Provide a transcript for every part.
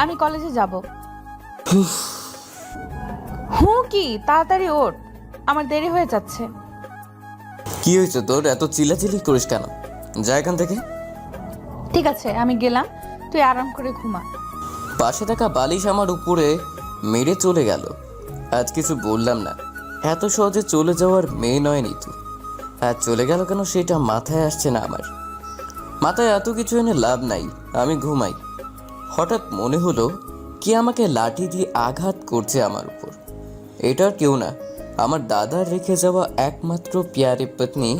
আমি কলেজে যাব। কি তাড়াতাড়ি ওঠ, আমার দেরি হয়ে যাচ্ছে। কি হয়েছে তোর? এত চিল্লাচিল্লি করিস কেন? যা এখান থেকে। ঠিক আছে, আমি গেলাম, তুই আরাম করে ঘুমা। পাশে থাকা বালিশ আমার উপরে মেরে চলে গেল। আজ কিছু বললাম না, এত সহজে চলে যাওয়ার মেয়ে নয় নিতু। আজ চলে গেল কেন সেটা মাথায় আসছে না আমার। মাথায় এত কিছু এনে লাভ নাই, আমি ঘুমাই। হঠাৎ মনে হলো কি আমাকে লাঠি দিয়ে আঘাত করছে আমার উপর। এটার কেউ না, আমার দাদার রেখে যাওয়া একমাত্র প্যারে পত্নী,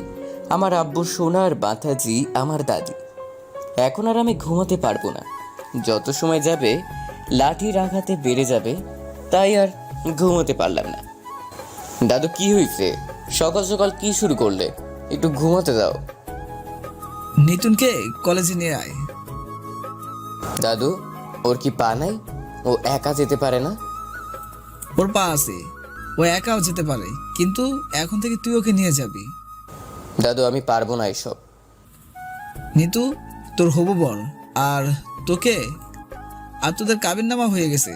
আমার আব্বু সোনার মাথাজি, আমার দাদি। এখন আর আমি ঘুমাতে পারবো না। যত সময় যাবে লাঠির আঘাতে বেড়ে যাবে, তাই আর ঘুমোতে পারলাম না। দাদু, কি হয়েছে? সকাল সকাল কি শুরু করলে? একটু ঘুমাতে দাও। নিতুনকে কলেজে নিয়ে আয়। দাদু, ওর কি পা নাই? ও একা যেতে পারে না? ওর পা আছে, ও একাও যেতে পারে, কিন্তু এখন থেকে তুই ওকে নিয়ে যাবি। দাদু, আমি পারবো না এসব। নিতু তোর হবু বর আর তোকে আর তোদের কাবিননামা হয়ে গেছে,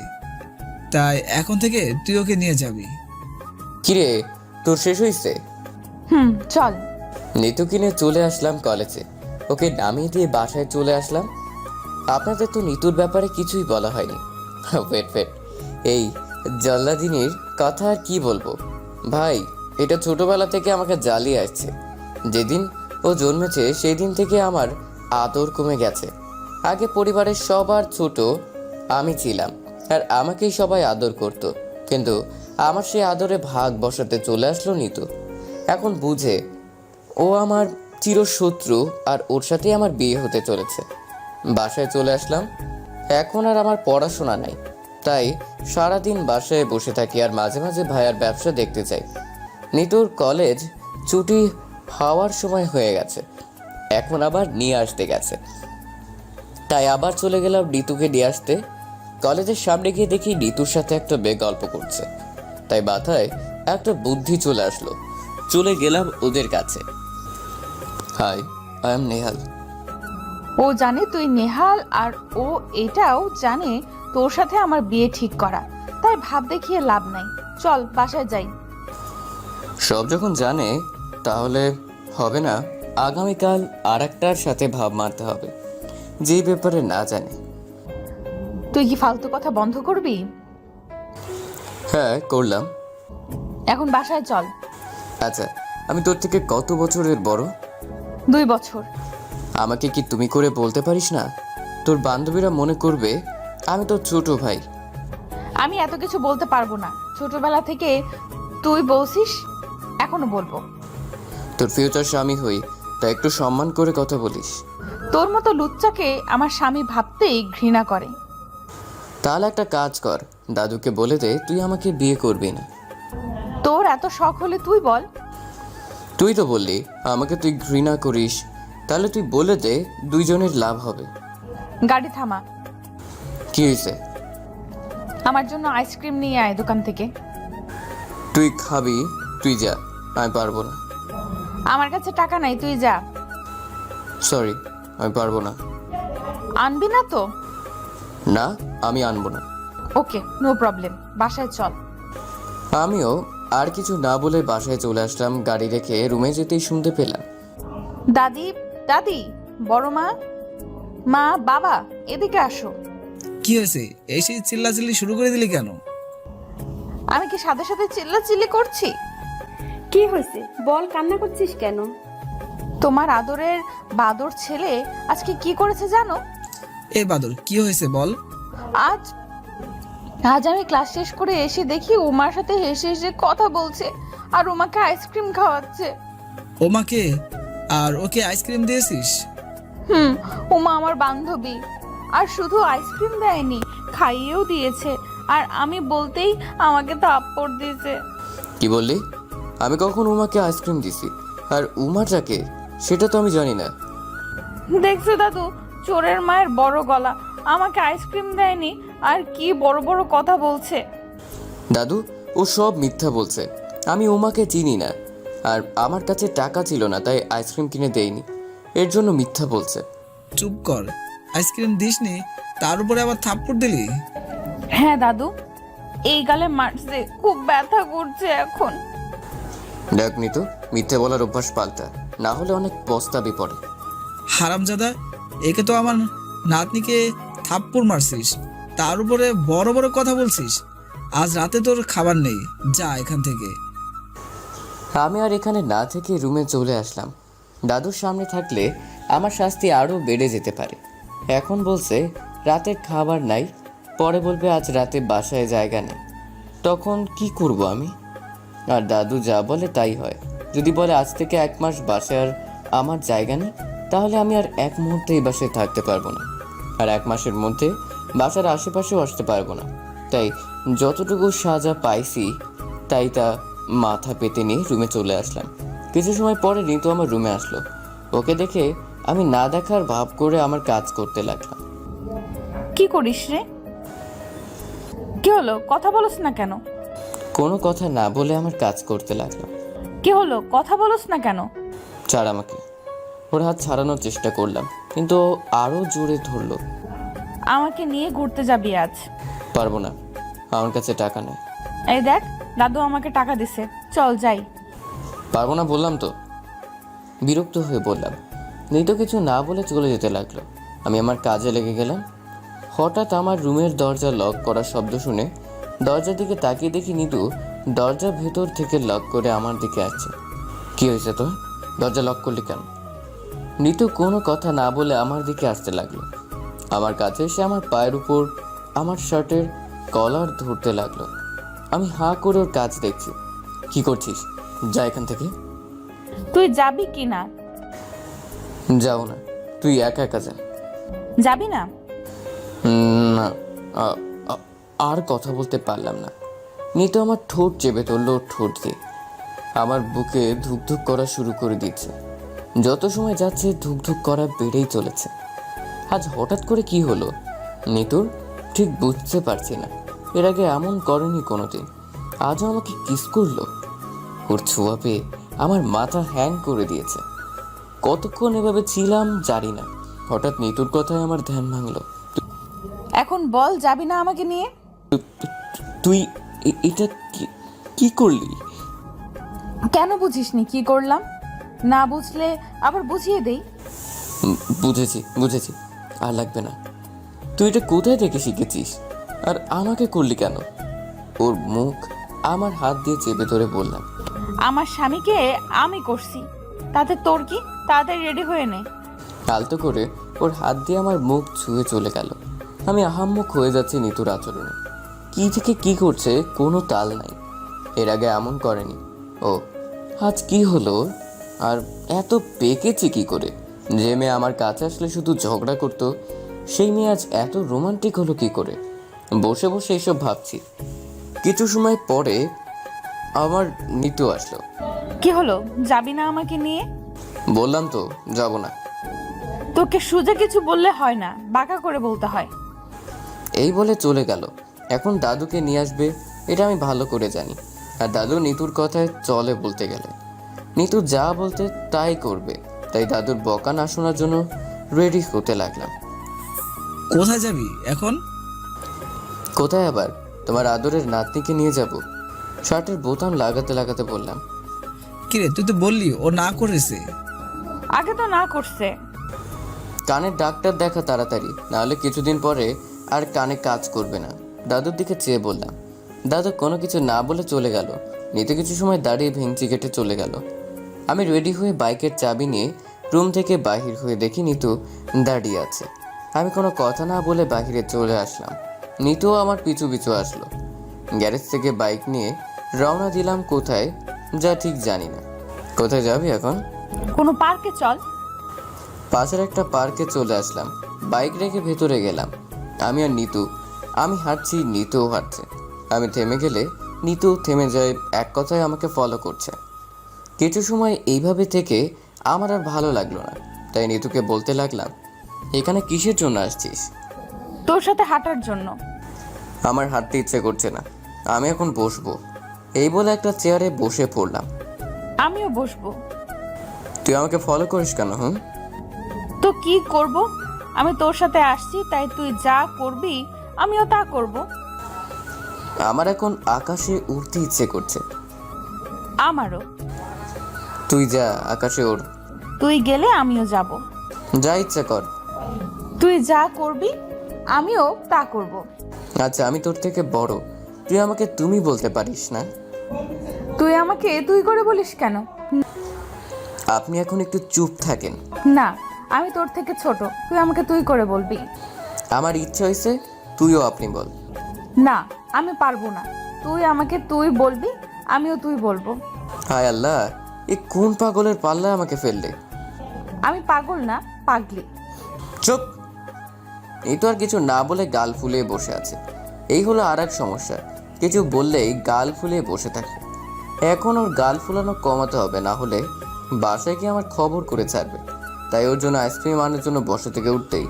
তাই এখন থেকে তুই ওকে নিয়ে যাবি। কিরে, তোর শেষ হয়েছে? চল। নিতু কিনে চলে আসলাম কলেজে। ওকে নামিয়ে দিয়ে বাসায় চলে আসলাম। আপনাদের তো নিতুর ব্যাপারে কিছুই বলা হয়নি। ওয়েট ওয়েট, এই জল্লাদিনীর কথা আর কি বলবো ভাই। এটা ছোটবেলা থেকে আমাকে জ্বালিয়ে আসছে। যেদিন ও জন্মেছে সেই দিন থেকে আমার আদর কমে গেছে। আগে পরিবারের সবার ছোট আমি ছিলাম, আর আমাকেই সবাই আদর করত। কিন্তু আমার সেই আদরে ভাগ বসাতে চলে আসলো নিতু। এখন বুঝে ও আমার চিরশত্রু, আর ওর সাথেই আমার বিয়ে হতে চলেছে। বাসায় চলে আসলাম। এখন আর আমার পড়াশোনা নাই, তাই সারাদিন বাসায় বসে থাকি, আর মাঝে মাঝে ভাইয়ার ব্যবসা দেখতে চাই। নিতুর কলেজ ছুটি হওয়ার সময় হয়ে গেছে, এখন আবার নিয়ে আসতে গেছে, তাই আবার চলে গেলাম নিতুকে নিয়ে আসতে। কলেজের সামনে গিয়ে দেখি নিতুর সাথে একটা মেয়ে গল্প করছে, তাই মাথায় একটা বুদ্ধি চলে আসলো। চলে গেলাম ওদের কাছে। Hi, I am Nehal. ও জানে তুই নেহাল, আর ও এটাও জানে তোর সাথে আমার বিয়ে ঠিক করা, তাই ভাব দেখিয়ে লাভ নাই। চল বাসায় যাই। সব যখন জানে তাহলে হবে না। আগামীকাল আর একটার সাথে ভাব মারতে হবে, যেই ব্যাপারে না জানে। তুই কি ফালতু কথা বন্ধ করবি? হ্যাঁ, করলাম। এখন বাসায় চল। আচ্ছা, আমি তোর থেকে কত বছরের বড়? 2 বছর। আমাকে কি তুমি করে বলতে পারিস না? তোর বান্ধবীরা মনে করবে আমি তোর ছোট ভাই। আমি এত কিছু বলতে পারবো না, ছোটবেলা থেকে তুই বলছিস, এখনো বলবো। তোর ফিউচার স্বামী হই, তাই একটু সম্মান করে কথা বলিস। তোর মতো লুচ্চাকে আমার স্বামী ভাবতেই ঘৃণা করে। তাহলে একটা কাজ কর, দাদুকে বলে দে তুই আমাকে বিয়ে করবি না। তোর এত শখ হলে তুই বল। তুই তো বললি আমাকে তুই ঘৃণা করিস, তাহলে তুই বলে দে, দুইজনের লাভ হবে। গাড়ি থামা। কি হয়েছে? আমার জন্য আইসক্রিম নিয়ে আয় দোকান থেকে। তুই খাবি, তুই যা, আমি পারবো না। আমার কাছে টাকা নাই, তুই যা। সরি, আমি পারবো না। আনবি না তো? না, আমি আনবো না। ওকে, নো প্রবলেম, বাসায় চল। আমিও আর কিছু না বলে বাসায় চলে আসলাম। গাড়ি রেখে রুমে যেতেই শুনতে পেলাম, দাদি, দাদি, বড় মা, মা, বাবা, এদিকে আসো। কি হয়েছে? এসে চিল্লাচিল্লি শুরু করে দিলি কেন? আমি কি সাথে সাথে চিল্লাচিল্লি করছি? কি হয়েছে বল, কান্না করছিস কেন? তোমার আদরের বাদর ছেলে আজকে কি করেছে জানো? এ বাদর, কি হয়েছে বল। আজ আজ আমি ক্লাস শেষ করে এসে দেখি উমার সাথে হেসে হেসে কথা বলছে, আর উমাকে আইসক্রিম খাওয়াচ্ছে। ওমাকে আর ওকে আইসক্রিম দিয়েছিস? উমা আমার বান্ধবী, আর শুধু আইসক্রিম দেয়নি, খাইয়েও দিয়েছে, আর আমি বলতেই আমাকে থাপ্পড় দিয়েছে। কি বললি? আমি কখন উমাকে আইসক্রিম দিছি? আর উমা যাকে, সেটা তো আমি জানি না। দেখছো দাদু, চোরের মায়ের বড় গলা, আমাকে আইসক্রিম দেয়নি আর কি বড় বড় কথা বলছে। দাদু, ও সব মিথ্যা বলছে। আমি উমাকে চিনি না, আর আমার কাছে টাকা ছিল না, তাই আইসক্রিম কিনে দেইনি। এর জন্য মিথ্যা বলছে। চুপ কর, আইসক্রিম দিসনি তার উপরে আবার থাপ্পড় দিলি? হ্যাঁ দাদু, এই গালে মারছে, খুব ব্যথা করছে এখন। দেখ নিতু, মিথ্যে বলার অভ্যাস পাল্টা, না হলে অনেক পস্তাবি পড়ে। হারামজাদা, একে তো আমার নাতনিকে থাপ্পড় মারছিস, তার উপরে বড় বড় কথা বলছিস। আজ রাতে তোর খাবার নেই, যা এখান থেকে। আমি আর এখানে না থেকে রুমে চলে আসলাম। দাদুর সামনে থাকলে আমার শাস্তি আরও বেড়ে যেতে পারে। এখন বলছে রাতের খাবার নাই, পরে বলবে আজ রাতে বাসায় জায়গা নেই। তখন কি করব আমি? আর দাদু যা বলে তাই হয়। যদি বলে আজ থেকে 1 মাস বাসায় আর আমার জায়গা নেই, তাহলে আমি আর 1 মুহূর্তে এই বাসায় থাকতে পারবো না। আর 1 মাসের মধ্যে বাসার আশেপাশেও আসতে পারবো না। তাই যতটুকু সাজা পাইছি তাই তা মাথা পেতে নিয়ে রুমে চলে আসলাম। কিছু সময় পরে ঋতু আমার রুমে আসলো। ওকে দেখে আমি না দেখার ভাব করে আমার কাজ করতে লাগলাম। কি করিস রে? কি হলো, কথা বলছ না কেন? কোনো কথা না বলে আমার কাজ করতে লাগলাম। কি হলো, কথা বলছ না কেন? ছাড় আমাকে। ওর হাত ছাড়ানোর চেষ্টা করলাম, কিন্তু ও আরও জোরে ধরলো। আমাকে নিয়ে ঘুরতে যাবি আজ? পারবো না, আমার কাছে টাকা নেই। এই দেখ, দাদু আমাকে টাকা দিছে, চল যাই। পারবো না বললাম তো। বিরক্ত হয়ে বললাম। নিতু কিছু না বলে চলে যেতে লাগলো। আমি আমার কাজে লেগে গেলাম। হঠাৎ আমার রুমের দরজা লক করার শব্দ শুনে দরজার দিকে তাকিয়ে দেখি নিতু দরজা ভেতর থেকে লক করে আমার দিকে আসছে। কি হয়েছে তোর? দরজা লক করলি কেন? নিতু কোনো কথা না বলে আমার দিকে আসতে লাগলো। আমার কাছে এসে আমার পায়ের উপর আমার শার্টের কলার ধরতে লাগলো। আমি হাঁ করে ওর কাজ দেখছি। কি করছিস? যা এখান থেকে। তুই যাবি কি না? যাও না, তুই একা একা যা। যাবি না? না। আর কথা বলতে পারলাম না। নিতু আমার ঠোঁট চেপে ধরলো, ঠোঁট দিয়ে আমার বুকে ধুকধুক করা শুরু করে দিচ্ছে। যত সময় যাচ্ছে ধুকধুক করা বেড়েই চলেছে। আজ হঠাৎ করে কি হলো নিতুর ঠিক বুঝতে পারছি না। এর আগে এমন করেনি কোনোদিন, আজও আমাকে কিস করলো। ওর ছোঁয়া পেয়ে আমার মাথা হ্যাং করে দিয়েছে। কতক্ষণ এভাবে ছিলাম জানি না। হঠাৎ নিতুর কথায় আমার ধ্যান ভাঙলো। এখন বল, যাবি না আমাকে নিয়ে? তুই এটা কি করলি? কেন বুঝিসনি কি করলাম? না বুঝলে আবার বুঝিয়ে দেই। বুঝেছি, আর লাগবে না। তুই এটা কোথায় থেকে শিখেছিস? আর আমাকে করলি কেন? ওর মুখ আমার হাত দিয়ে চেপে ধরে বললাম। আমার স্বামীকে আমি করছি, তাতে তোর কি? তাড়াতাড়ি রেডি হয়ে নে। আলতো করে ওর হাত দিয়ে আমার মুখ ছুঁয়ে চলে গেল। আমি আহাম্মক হয়ে যাচ্ছি নিতুর আচরণে। কি থেকে কি করছে কোনো তাল নাই। এর আগে এমন করেনি ও। আজ কি হলো? আর এত পেকেছে কি করে? যে মেয়ে আমার কাছে আসলে শুধু ঝগড়া করতো, সেই মেয়ে আজ এত রোমান্টিক হলো কি করে? বসে বসে এসব ভাবছি। কিছু সময় পরে আমার নিতু আসলো। কি হলো, যাবি না আমাকে নিয়ে? বললাম তো যাব না। তোকে সোজা কিছু বললে হয় না, বাঁকা করে বলতে হয়। এই বলে চলে গেল। এখন দাদুকে নিয়ে আসবে এটা আমি ভালো করে জানি। আর দাদু নিতুর কথায় চলে বলতে গেলে। নিতু যা বলতে তাই করবে। তাই দাদুর বকা না শোনার জন্য রেডি হতে লাগলাম। কোথায় যাবি এখন? কোথায় আবার? তোমার আদরের নাতনিকে নিয়ে যাব। শার্টের বোতাম লাগাতে লাগাতে বললাম। কিরে, তুই তো বললি ও না করেছে। আগে তো না করছে। কানের ডাক্তার দেখা তাড়াতাড়ি, নাহলে কিছুদিন পরে আর কানে কাজ করবে না। দাদুর দিকে চেয়ে বললাম। দাদু কোনো কিছু না বলে চলে গেল। নিতে কিছু সময় দাঁড়িয়ে ভেঙচি কেটে চলে গেল। আমি রেডি হয়ে বাইকের চাবি নিয়ে রুম থেকে বাহির হয়ে দেখি নিতু দাঁড়িয়ে আছে। আমি কোনো কথা না বলে বাহিরে চলে আসলাম। নিতুও আমার পিছু পিছু আসলো। গ্যারেজ থেকে বাইক নিয়ে রওনা দিলাম কোথায় যা ঠিক জানি না। কোথায় যাবি এখন? কোনো পার্কে চল। পাশের একটা পার্কে চলে আসলাম। বাইক রেখে ভেতরে গেলাম। আমি আর নিতু। আমি হাঁটছি, নিতুও হাঁটছে। আমি থেমে গেলে নিতু থেমে যায়। এক কথায় আমাকে ফলো করছে। কিছু সময় এইভাবে থেকে আমার আর ভালো লাগলো না। তাই নিতুকে বলতে লাগলাম, এখানে কিসের জন্য আসছিস? তোর সাথে হাঁটার জন্য। আমার হাঁটতে ইচ্ছে করছে না, আমি এখন বসবো। এই বলে একটা চেয়ারে বসে পড়লাম। আমিও বসবো। তুই আমাকে ফলো করিস কেন? তো কি করব? আমি তোর সাথে আসছি, তাই তুই যা করবি আমিও তা করব। আমার এখন আকাশে উড়তে ইচ্ছে করছে। আমারও। তুই যা, আকাশে ওড়। তুই গেলে আমিও যাব। যা ইচ্ছা কর। তুই যা করবি আমিও তা করব। আচ্ছা, আমি তোর থেকে বড়, তুই আমাকে তুমি বলতে পারিস না? তুই আমাকে তুই করে বলিস কেন? আপনি এখন একটু চুপ থাকেন। না, আমি তোর থেকে ছোট, তুই আমাকে তুই করে বলবি। আমার ইচ্ছে হয়েছে তুইও আপনি বল। না, আমি পারবো না। তুই আমাকে তুই বলবি, আমিও তুই বলবো। হায় আল্লাহ, এ কোন পাগলের পাল্লা আমাকে ফেললে? আমি পাগল না, পাগলি। চুপ! এই তো আর কিছু না বলে গাল ফুলিয়ে বসে আছে। এই হলো আর এক সমস্যা, কিছু বললেই গাল ফুলিয়ে বসে থাকে। এখন ওর গাল ফুলানো কমাতে হবে, না হলে বাসায় গিয়ে আমার খবর করে ছাড়বে। তাই ওর জন্য আইসক্রিম আনার জন্য বসা থেকে উঠতেই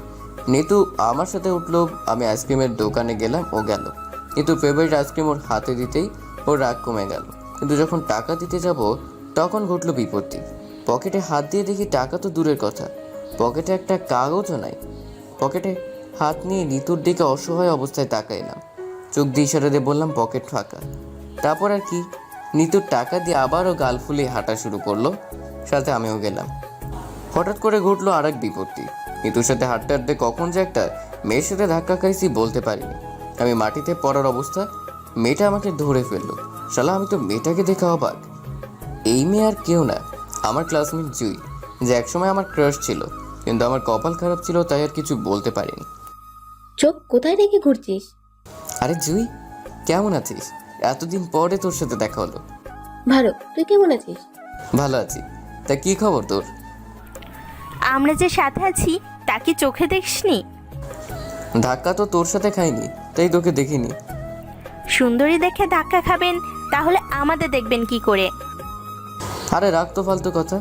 নিতু আমার সাথে উঠলো। আমি আইসক্রিমের দোকানে গেলাম, ও গেল। কিন্তু ফেভারিট আইসক্রিম ওর হাতে দিতেই ওর রাগ কমে গেল। কিন্তু যখন টাকা দিতে যাব তখন ঘটলো বিপত্তি। পকেটে হাত দিয়ে দেখি টাকা তো দূরের কথা, পকেটে একটা কাগজও নাই। পকেটে হাত নিয়ে নিতুর দিকে অসহায় অবস্থায় তাকাইলাম। চোখ দিয়ে ইশারা দিয়ে বললাম পকেট ফাঁকা। তারপর আর কি, নিতুর টাকা দিয়ে আবারও গাল ফুলিয়ে হাঁটা শুরু করলো, সাথে আমিও গেলাম। হঠাৎ করে ঘটলো আর এক বিপত্তি। নিতুর সাথে হাঁটতে হাঁটতে কখন যে একটা মেয়ের সাথে ধাক্কা খাইছি বলতে পারিনি। আমি মাটিতে পড়ার অবস্থা, মেয়েটা আমাকে ধরে ফেললো। শালা, আমি তো মেয়েটাকে দেখে অবাক। এই মেয়ে আর কেউ না, আমার ক্লাসমেট জুই, যে একসময় আমার ক্রাশ ছিল, কিন্তু আমার কপাল খারাপ ছিল তাই আর কিছু বলতে পারিনি। চোখ কোথায় রেখে ঘুরছিস? আরে জুই, কেমন আছিস? এতদিন পরে তোর সাথে দেখা হলো। ভালো, তুই কেমন আছিস? ভালো আছি। তা কি খবর তোর? আমরা যে সাথে আছি তা কি চোখে দেখসনি? ধাক্কা তো তোর সাথে খাইনি, তাই তোকে দেখিনি। সুন্দরী দেখে ধাক্কা খাবেন, তাহলে আমাদের দেখবেন কি করে? আরে রাখ তো ফালতু কথা।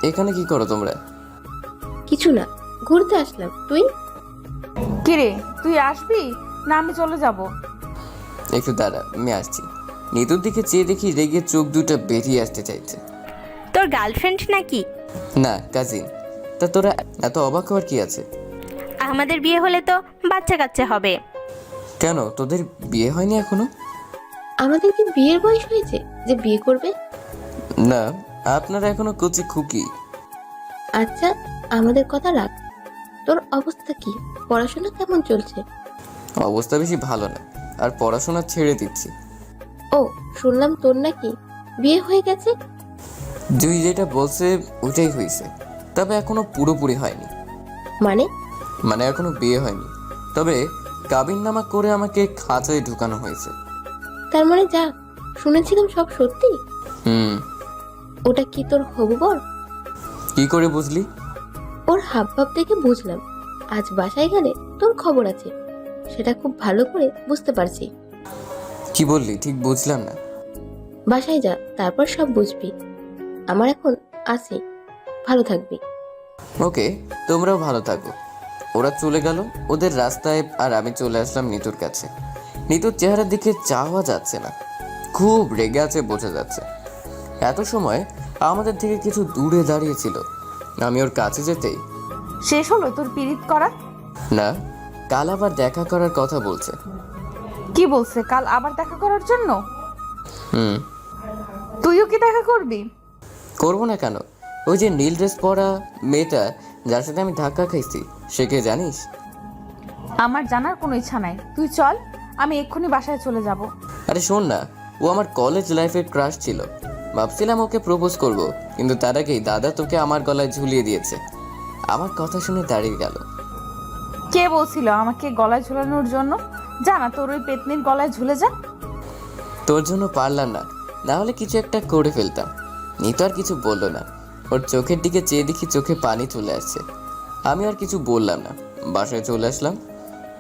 এখানে কি করো তোমরা? কিছু না, ঘুরতে আসলাম। তুই? কিরে, তুই আসবি না আমি চলে যাব? একটু দাঁড়া, আমি আসছি। নিতুর দিকে চেয়ে দেখি রেগে চোখ দুটো বেরিয়ে আসতে চাইছে। তোর গার্লফ্রেন্ড নাকি? না, কাজিন। তা তোরা এত অবাক হওয়ার কি আছে? আমাদের বিয়ে হলে তো বাচ্চা কাচ্চা হবে। কেন, তোদের বিয়ে হয়নি এখনো? আমাদের কি বিয়ের বয়স হয়েছে যে বিয়ে করবে? না, আপনারা এখনো কচি খুকি। আচ্ছা, আমাদের কথা রাখ। তোর অবস্থা কি? পড়াশোনা কেমন চলছে? অবস্থা বেশি ভালো না, আর পড়াশোনা ছেড়ে দিচ্ছি। ও, শুনলাম তোর নাকি বিয়ে হয়ে গেছে। জুই যেটা বলছে ওটাই হয়েছে, তবে এখনো পুরোপুরি হয়নি। মানে? এখনো বিয়ে হয়নি, তবে কাবিননামা করে আমাকে খাঁচায় ঢুকানো হয়েছে। তার মানে যা শুনেছিলাম সব সত্যি? হুম। ওটা কি তোর হবু বর? কি করে বুঝলি? ওর হাবভাব দেখে বুঝলাম। আজ বাসায় গেলে তোর খবর আছে, সেটা খুব ভালো করে বুঝতে পারছি। কি বললি ঠিক বুঝলাম না। বাসায় যা, তারপর সব বুঝবি। আমার এখন আসি, ভালো থাকবি। ওকে, তোমরাও ভালো থাকো। ওরা চলে গেল ওদের রাস্তায়, আর আমি চলে আসলাম নিতুর কাছে। নিতুর চেহারার দিকে চাওয়া যাচ্ছে না, খুব রেগে আছে বোঝা যাচ্ছে। এত সময় আমাদের থেকে কিছু দূরে দাঁড়িয়েছিল। আমি ওর কাছে যেতেই, শেষ হলো তোর পিরিত করা? না, কাল আবার দেখা করার কথা বলছে। কি বলছে? কাল আবার দেখা করার জন্য? হুম। তুইও কি দেখা করবি? করবো না কেন? ওই যে নীল ড্রেস পরা মেয়েটা যার সাথে আমি ধাক্কা খাইছি, সে কে জানিস? আমার জানার কোনো ইচ্ছা নাই, তুই চল, আমি এক্ষুনি বাসায় চলে যাব। আরে শোন না, ও আমার কলেজ লাইফের ক্রাশ ছিল। ভাবছিলাম ওকে প্রপোজ করব, কিন্তু তার আগেই দাদা তোকে আমার গলায় ঝুলিয়ে দিয়েছে। আমার কথা শুনে দাঁড়িয়ে গেল। কে বলছিল আমাকে গলায় ঝুলানোর জন্য? জানা তোর ওই পেতনির গলায় ঝুলে যা। তোর জন্য পারলাম না, না হলে কিছু একটা করে ফেলতাম। নিতো আর কিছু বললো না। ওর চোখের দিকে চেয়ে দেখি চোখে পানি চলে আসছে। আমি আর কিছু বললাম না, বাসায় চলে আসলাম।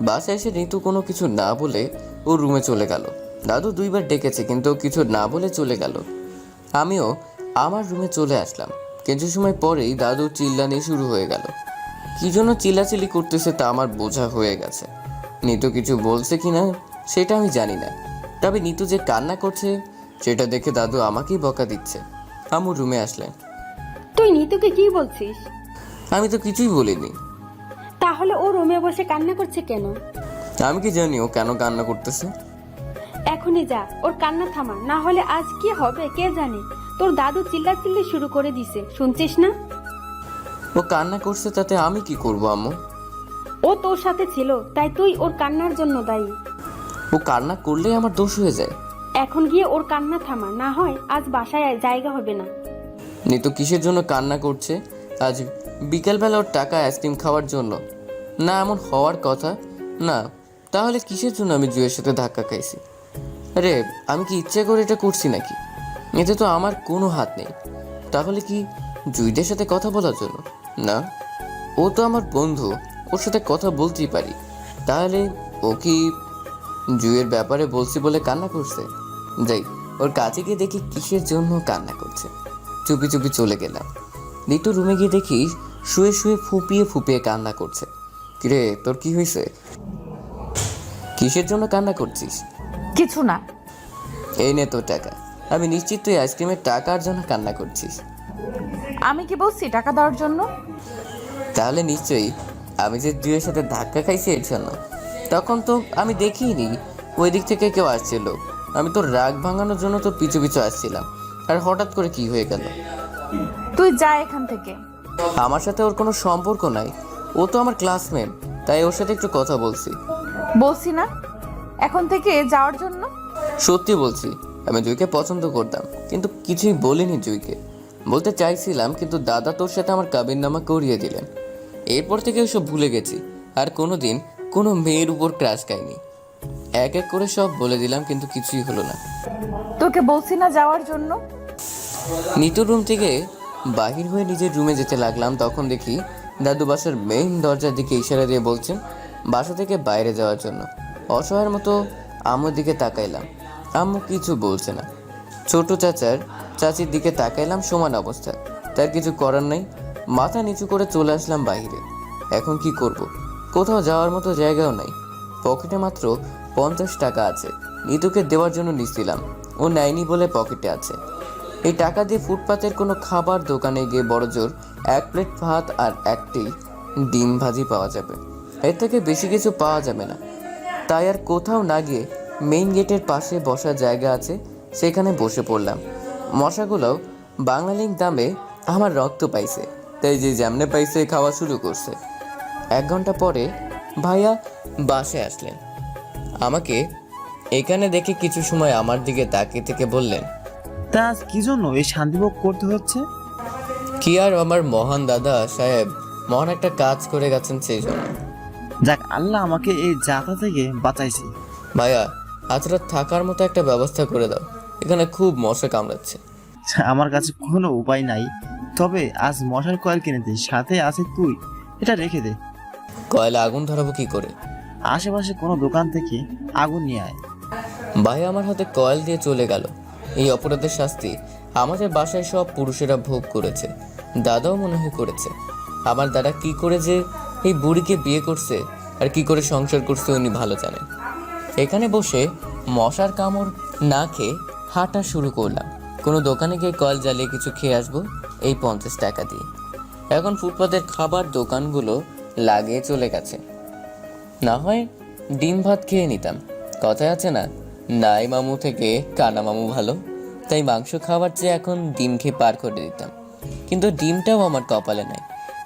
বাসায় এসে ঋতু কোনো কিছু না বলে ওর রুমে চলে গেল। দাদু দুইবার ডেকেছে কিন্তু কিছু না বলে চলে গেল। আমিও আমার রুমে চলে আসলাম। কিছু সময় পরেই দাদু চিল্লানি শুরু হয়ে গেল। কি জন্য চিল্লাচিল্লি করতেছে তা আমার বোঝা হয়ে গেছে। নিতু কিছু বলছে কিনা সেটা আমি জানি না, তবে নিতু যে কান্না করছে সেটা দেখে দাদু আমাকেই বকা দিচ্ছে। আম্মু রুমে আসলেন। তুই নিতুকে কি বলছিস? আমি তো কিছুই বলিনি। তাহলে ও রুমে বসে কান্না করছে কেন? আমি কি জানি ও কেন কান্না করতেছে? এখনই যা, ওর কান্না থামা, না হলে আজ কি হবে কে জানে। তোর দাদু চিল্লাচিল্লি শুরু করে দিছে, শুনছিস না? ও কান্না করছে তাতে আমি কি করব আম্মু? ও তোর সাথে ছিল, তাই তুই ওর কান্নার জন্য দায়ী। ও কান্না করলেই আমার দোষ হয়ে যায়। এখন গিয়ে ওর কান্না থামা, না হয় আজ বাসায় জায়গা হবে না। নিতু কিসের জন্য কান্না করছে? আজ বিকেলবেলা ওর টাকা আইসক্রিম খাওয়ার জন্য না? এমন হওয়ার কথা না। তাহলে কিসের জন্য আমি জুয়ের সাথে ধাক্কা খাইছি? আরে আমি কি ইচ্ছে করে এটা করছি নাকি? এতে তো আমার কোনো হাত নেই। তাহলে কি জুইদের সাথে কথা বলার জন্য? না, ও তো আমার বন্ধু, ওর সাথে কথা বলতেই পারি। তাহলে ও কি জুয়ের ব্যাপারে বলছি বলে কান্না করছে? যাই ওর কাছে গিয়ে দেখি কিসের জন্য কান্না করছে। চুপি চুপি চলে গেলাম। নিতু রুমে গিয়ে দেখি শুয়ে শুয়ে ফুপিয়ে ফুপিয়ে কান্না করছে। কিরে তোর কি হয়েছে? কিসের জন্য কান্না করছিস? কিছু না। এই নে তোর টাকা। আমি নিশ্চিত তুই আইসক্রিমের টাকার জন্য কান্না করছিস। আমি কি বলছি টাকা দেওয়ার জন্য? তাহলে নিশ্চয়ই আমি যে জুয়ের সাথে ধাক্কা খাইছি এর জন্য। তখন তো আমি দেখিনি ওই দিক থেকে কেউ আসছিল। আমি তোর রাগ ভাঙানোর জন্য তোর পিছু পিছু আসছিলাম, আর হঠাৎ করে কি হয়ে গেল? তুই যা এখান থেকে। আমার সাথে ওর কোনো সম্পর্ক নাই। ও তো আমার ক্লাসমেট, তাই ওর সাথে একটু কথা বলছি। বলছি না এখন থেকে যাওয়ার জন্য? সত্যি বলছি, আমি জুইকে পছন্দ করতাম, কিন্তু কিছুই বলিনি জুইকে। বলতে চাইছিলাম, কিন্তু দাদা তোর সাথে আমার কাবিননামা করিয়ে দিলেন। এরপর থেকে ওসব ভুলে গেছি, আর কোনোদিন কোনো মেয়ের উপর ক্রাশ খাইনি। এক এক করে সব বলে দিলাম, কিন্তু কিছুই হলো না। তোকে বলছি না যাওয়ার জন্য? নিতুর রুম থেকে বাহির হয়ে নিজের রুমে যেতে লাগলাম, তখন দেখি দাদু বাসার মেইন দরজার দিকে ইশারা দিয়ে বলছেন বাসা থেকে বাইরে যাওয়ার জন্য। অসহায়ের মতো আম্মুর দিকে তাকাইলাম, আম্মু কিছু বলছে না। ছোট চাচির দিকে তাকাইলাম, সমান অবস্থা। তার কিছু করার নাই, মাথা নিচু করে চলে আসলাম বাইরে। এখন কি করব? কোথাও যাওয়ার মতো জায়গাও নাই। পকেটে মাত্র 50 টাকা আছে, নিতুকে দেওয়ার জন্য নিচ্ছিলাম, ও নেয়নি বলে পকেটে আছে। এই টাকা দিয়ে ফুটপাতের কোনো খাবার দোকানে গিয়ে বড়জোর 1 প্লেট ভাত আর একটি ডিম ভাজি পাওয়া যাবে, এর থেকে বেশি কিছু পাওয়া যাবে না। তাই আর কোথাও না গিয়ে মেইন গেটের পাশে বসার জায়গা আছে, সেখানে বসে পড়লাম। মশাগুলোও বাংলালিংক দামে আমার রক্ত পাইছে, তাই যে যেমনে পাইছে খাওয়া শুরু করছে। 1 ঘন্টা পরে ভাইয়া বাসায় আসলেন। আমাকে এখানে দেখে কিছু সময় আমার দিকে তাকিয়ে থেকে বললেন, তা আজ কি জন্য এই শান্তিভোগ করতে হচ্ছে? কি আর আমার মহান দাদা সাহেব মহান একটা কাজ করে গেছেন, সেই জন্য। যাক, আল্লাহ আমাকে এই যাতা থেকে বাঁচাইছে। ভাইয়া আজ রাত থাকার মতো একটা ব্যবস্থা করে দাও, এখানে খুব মশা কামড়াচ্ছে। আমার কাছে কোনো উপায় নাই, তবে আজ মশার কয়েল কিনে দে, সাথে আছে তুই, এটা রেখে দে। কয়লা আগুন ধরাবো কি করে? আশেপাশে কোনো দোকান থেকে আগুন নিয়ে আয়। ভাই আমার হাতে কয়েল দিয়ে চলে গেল। এই অপরাধের শাস্তি আমাদের বাসায় সব পুরুষেরা ভোগ করেছে, দাদাও মনে হয় করেছে। আমার দাদা কি করে যে এই বুড়িকে বিয়ে করছে আর কি করে সংসার করছে উনি ভালো জানেন। এখানে বসে মশার কামড় না খেয়ে হাঁটা শুরু করলাম। কোনো দোকানে গিয়ে কয়েল জ্বালিয়ে কিছু খেয়ে আসবো এই 50 টাকা দিয়ে। এখন ফুটপাতের খাবার দোকানগুলো লাগিয়ে চলে গেছে, না হয় ডিম ভাত খেয়ে নিতাম। কথায় আছে না, নাই মামু থেকে কানা মামু ভালো, তাই মাংস খাওয়ার চেয়ে এখন ডিম খেয়ে পার করে দিতাম। কিন্তু ডিমটাও আমার কপালে নাই,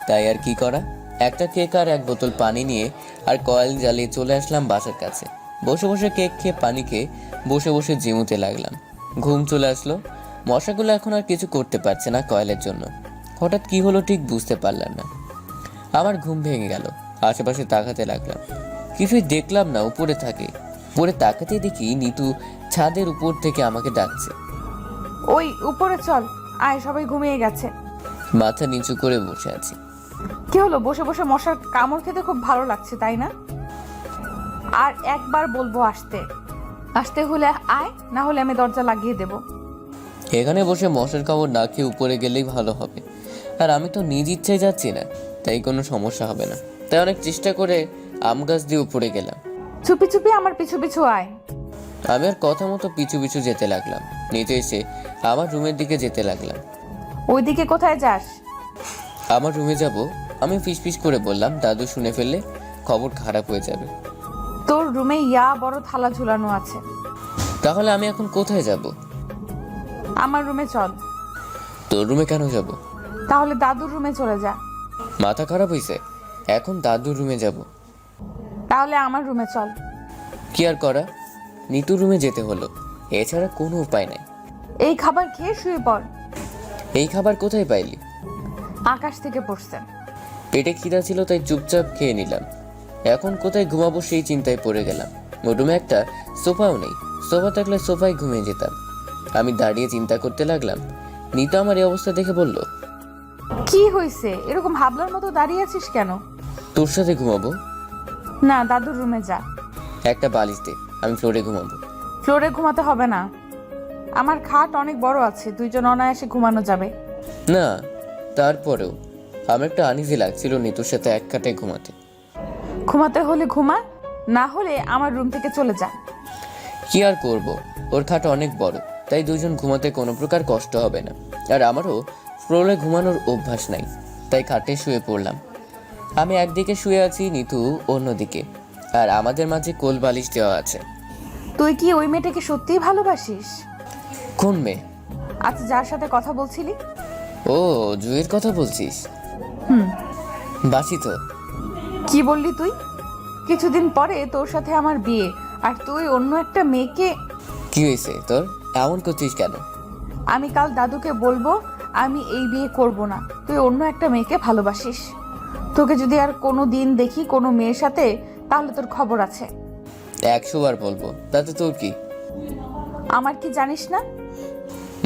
তাই আর কি করা। একটা কেক আর 1 বোতল পানি নিয়ে আর কয়েল জ্বালিয়ে চলে আসলাম বাসার কাছে। বসে বসে কেক খেয়ে পানি খেয়ে বসে বসে জিমুতে লাগলাম। ঘুম চলে আসলো। মশাগুলো এখন আর কিছু করতে পারছে না কয়েলের জন্য। হঠাৎ কি হলো ঠিক বুঝতে পারলাম না। আমার ঘুম ভেঙে গেল। আশেপাশে তাকাতে লাগলাম, কিছুই দেখলাম না। উপরে তাকাতে দেখি নিতু ছাদের উপর থেকে আমাকে ডাকছে। ওই উপরে চল, আয়, সবাই ঘুমিয়ে গেছে। মাথা নিচু করে বসে আছি। কি হলো? বসে বসে মশার কামড় খেতে খুব ভালো লাগছে, তাই না? আর একবার বলবো আসতে হলে আয়, না হলে আমি দরজা লাগিয়ে দেব। এখানে বসে মশার কামড় না খেয়ে উপরে গেলেই ভালো হবে, আর আমি তো নিজ ইচ্ছায় যাচ্ছি না, তাই কোনো সমস্যা হবে না। তাই অনেক চেষ্টা করে আম গাছ দিয়ে উপরে গেলাম। চুপি চুপি আমার পিছু পিছু আয়। আমি আর কথা মতো পিছু পিছু যেতে লাগলাম। নিচে এসে আমার রুমের দিকে যেতে লাগলাম। ওইদিকে কোথায় যাস? আমার রুমে যাব, আমি ফিসফিস করে বললাম, দাদু শুনে ফেললে খবর খারাপ হয়ে যাবে। তোর রুমে ইয়া বড় থালা ঝুলানো আছে। তাহলে আমি এখন কোথায় যাব? আমার রুমে চল। তোর রুমে কেন যাব? তাহলে দাদুর রুমে চলে যা। মাথা খারাপ হয়েছে? এখন দাদুর রুমে যাব? তাহলে আমার রুমে চল। কি আর করা, নিতুর রুমে যেতে হলো, এছাড়া কোনো উপায় নাই। এই খাবার খেয়ে শুয়ে পড়। এই খাবার কোথায় পাইলি? আকাশ থেকে পড়ছে। পেটে খিদা ছিল তাই চুপচাপ খেয়ে নিলাম। এখন কোথায় ঘুমাবো সেই চিন্তায় পড়ে গেলাম। ওর রুমে একটা সোফাও নেই, সোফা থাকলে সোফায় ঘুমিয়ে যেতাম। আমি দাঁড়িয়ে চিন্তা করতে লাগলাম। নিতু আমার এই অবস্থা দেখে বলল, কি হয়েছে, এরকম হাবলার মতো দাঁড়িয়ে আছিস কেন? তোর সাথে ঘুমাবো। না, দাদুর রুমে যা। একটা বালিশ দে, আমি ফ্লোরে ঘুমাবো। ফ্লোরে ঘুমাতে হবে না, আমার খাট অনেক বড় আছে, দুইজন অনায়াসে ঘুমানো যাবে। না, তারপরেও আমার একটা আনইজি লাগছিল নিতুর সাথে এক খাটে ঘুমাতে। ঘুমাতে হলে ঘুমা, না হলে আমার রুম থেকে চলে যা। কি আর করব, ওর খাট অনেক বড়, তাই দুজন ঘুমাতে কোনো প্রকার কষ্ট হবে না। আর আমারও ফ্লোরে ঘুমানোর অভ্যাস নাই, তাই খাটে শুয়ে পড়লাম। আমি একদিকে শুয়ে আছি, নিতু অন্যদিকে, আর আমাদের মাঝে কোল বালিশ দেওয়া আছে। তুই কি ওই মেয়েটাকে সত্যিই ভালোবাসিস? কোন মেয়ে? আচ্ছা, যার সাথে কথা বলছিলি? ও, জুয়ের কথা বলছিস? হুম। বাসি তো। কি বললি তুই? কিছুদিন পরে তোর সাথে আমার বিয়ে, আর তুই অন্য একটা মেয়েকে। কি হয়েছে তোর, এমন করছিস কেন? আমি কাল দাদুকে বলবো আমি এই বিয়ে করব না, তুই অন্য একটা মেয়েকে ভালোবাসিস। তোকে যদি আর কোনো দিন দেখি কোনো মেয়ের সাথে, তাহলে তোর খবর আছে। 100 বার বলবো, তাতে তোর কি? আমার কি জানিস না?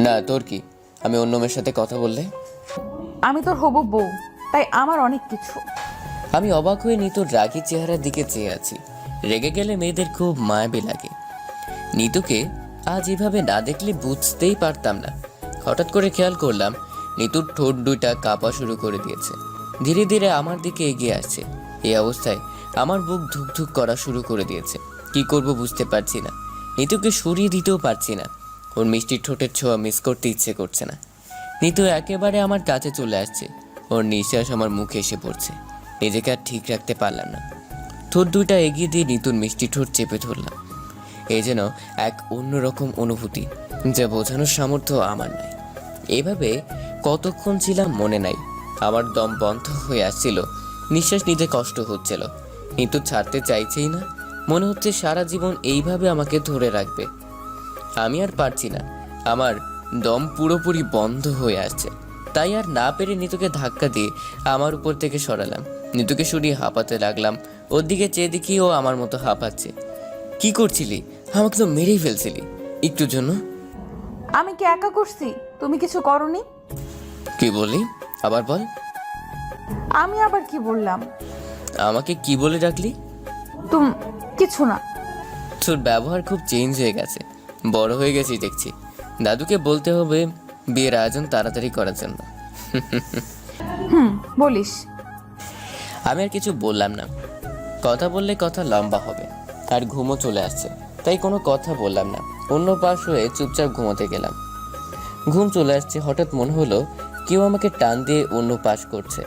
না, তোর কি? আমি অন্য মেয়ের সাথে কথা বললে? আমি তোর হবু বউ, তাই আমার অনেক কিছু। আমি অবাক হয়ে নিতুর রাগী চেহারার দিকে চেয়ে আছি। রেগে গেলে মেয়েদের খুব মায়াবী লাগে। নিতুকে আজ এভাবে না দেখলে বুঝতেই পারতাম না। হঠাৎ করে খেয়াল করলাম নিতুর ঠোঁট দুইটা কাঁপা শুরু করে দিয়েছে, ধীরে ধীরে আমার দিকে এগিয়ে আসছে। এই অবস্থায় আমার বুক ধুকধুক করা শুরু করে দিয়েছে। কি করব বুঝতে পারছি না। নিতুকে সরিয়ে দিতেও পারছি না। ওর মিষ্টি ঠোঁটের ছোঁয়া মিস করতে ইচ্ছে করছে না। নিতু একেবারে আমার কাছে চলে আসছে, ওর নিঃশ্বাস আমার মুখে এসে পড়ছে। নিজেকে আর ঠিক রাখতে পারলাম না, ঠোঁট দুইটা এগিয়ে দিয়ে নিতুর মিষ্টি ঠোঁট চেপে ধরলাম। এই যেন এক অন্যরকম অনুভূতি, যা বোঝানোর সামর্থ্য আমার নাই। এভাবে কতক্ষণ ছিলাম মনে নাই। আমার দম বন্ধ হয়ে আসছিল, নিঃশ্বাস নিতে কষ্ট হচ্ছিল। নিতু ছাড়তে চাইছেই না, মনে হচ্ছে সারা জীবন এইভাবে আমাকে ধরে রাখবে। আমি আর পারছি না, আমার দম পুরোপুরি বন্ধ হয়ে আসছে। তাই আর না পেরে নিতুকে ধাক্কা দিয়ে আমার উপর থেকে সরালাম। নিতুকে সরিয়ে হাঁপাতে লাগলাম। ওর দিকে চেয়ে দেখি ও আমার মতো হাঁপাচ্ছে। কি করছিলি? আমাকে তো মেরেই ফেলছিলি একটুর জন্য। আমি কি একা করছি? তুমি কিছু করনি। কি বললি? আবার বল। আমি আবার কি বললাম? আমাকে কি বলে ডাকলি? কিছু না। তোর ব্যবহার খুব চেঞ্জ হয়ে গেছে, বড় হয়ে গেছিস দেখছি। দাদুকে বলতে হবে বিয়ের আয়োজন তাড়াতাড়ি করার জন্য। বলিস। আমি আর কিছু বললাম না, কথা বললে কথা লম্বা হবে, আর ঘুমও চলে আসছে, তাই কোনো কথা বললাম না। অন্য পাশ হয়ে চুপচাপ ঘুমোতে গেলাম। ঘুম চলে আসছে, হঠাৎ মনে হলো কেউ আমাকে টান দিয়ে অন্য পাশ করছে।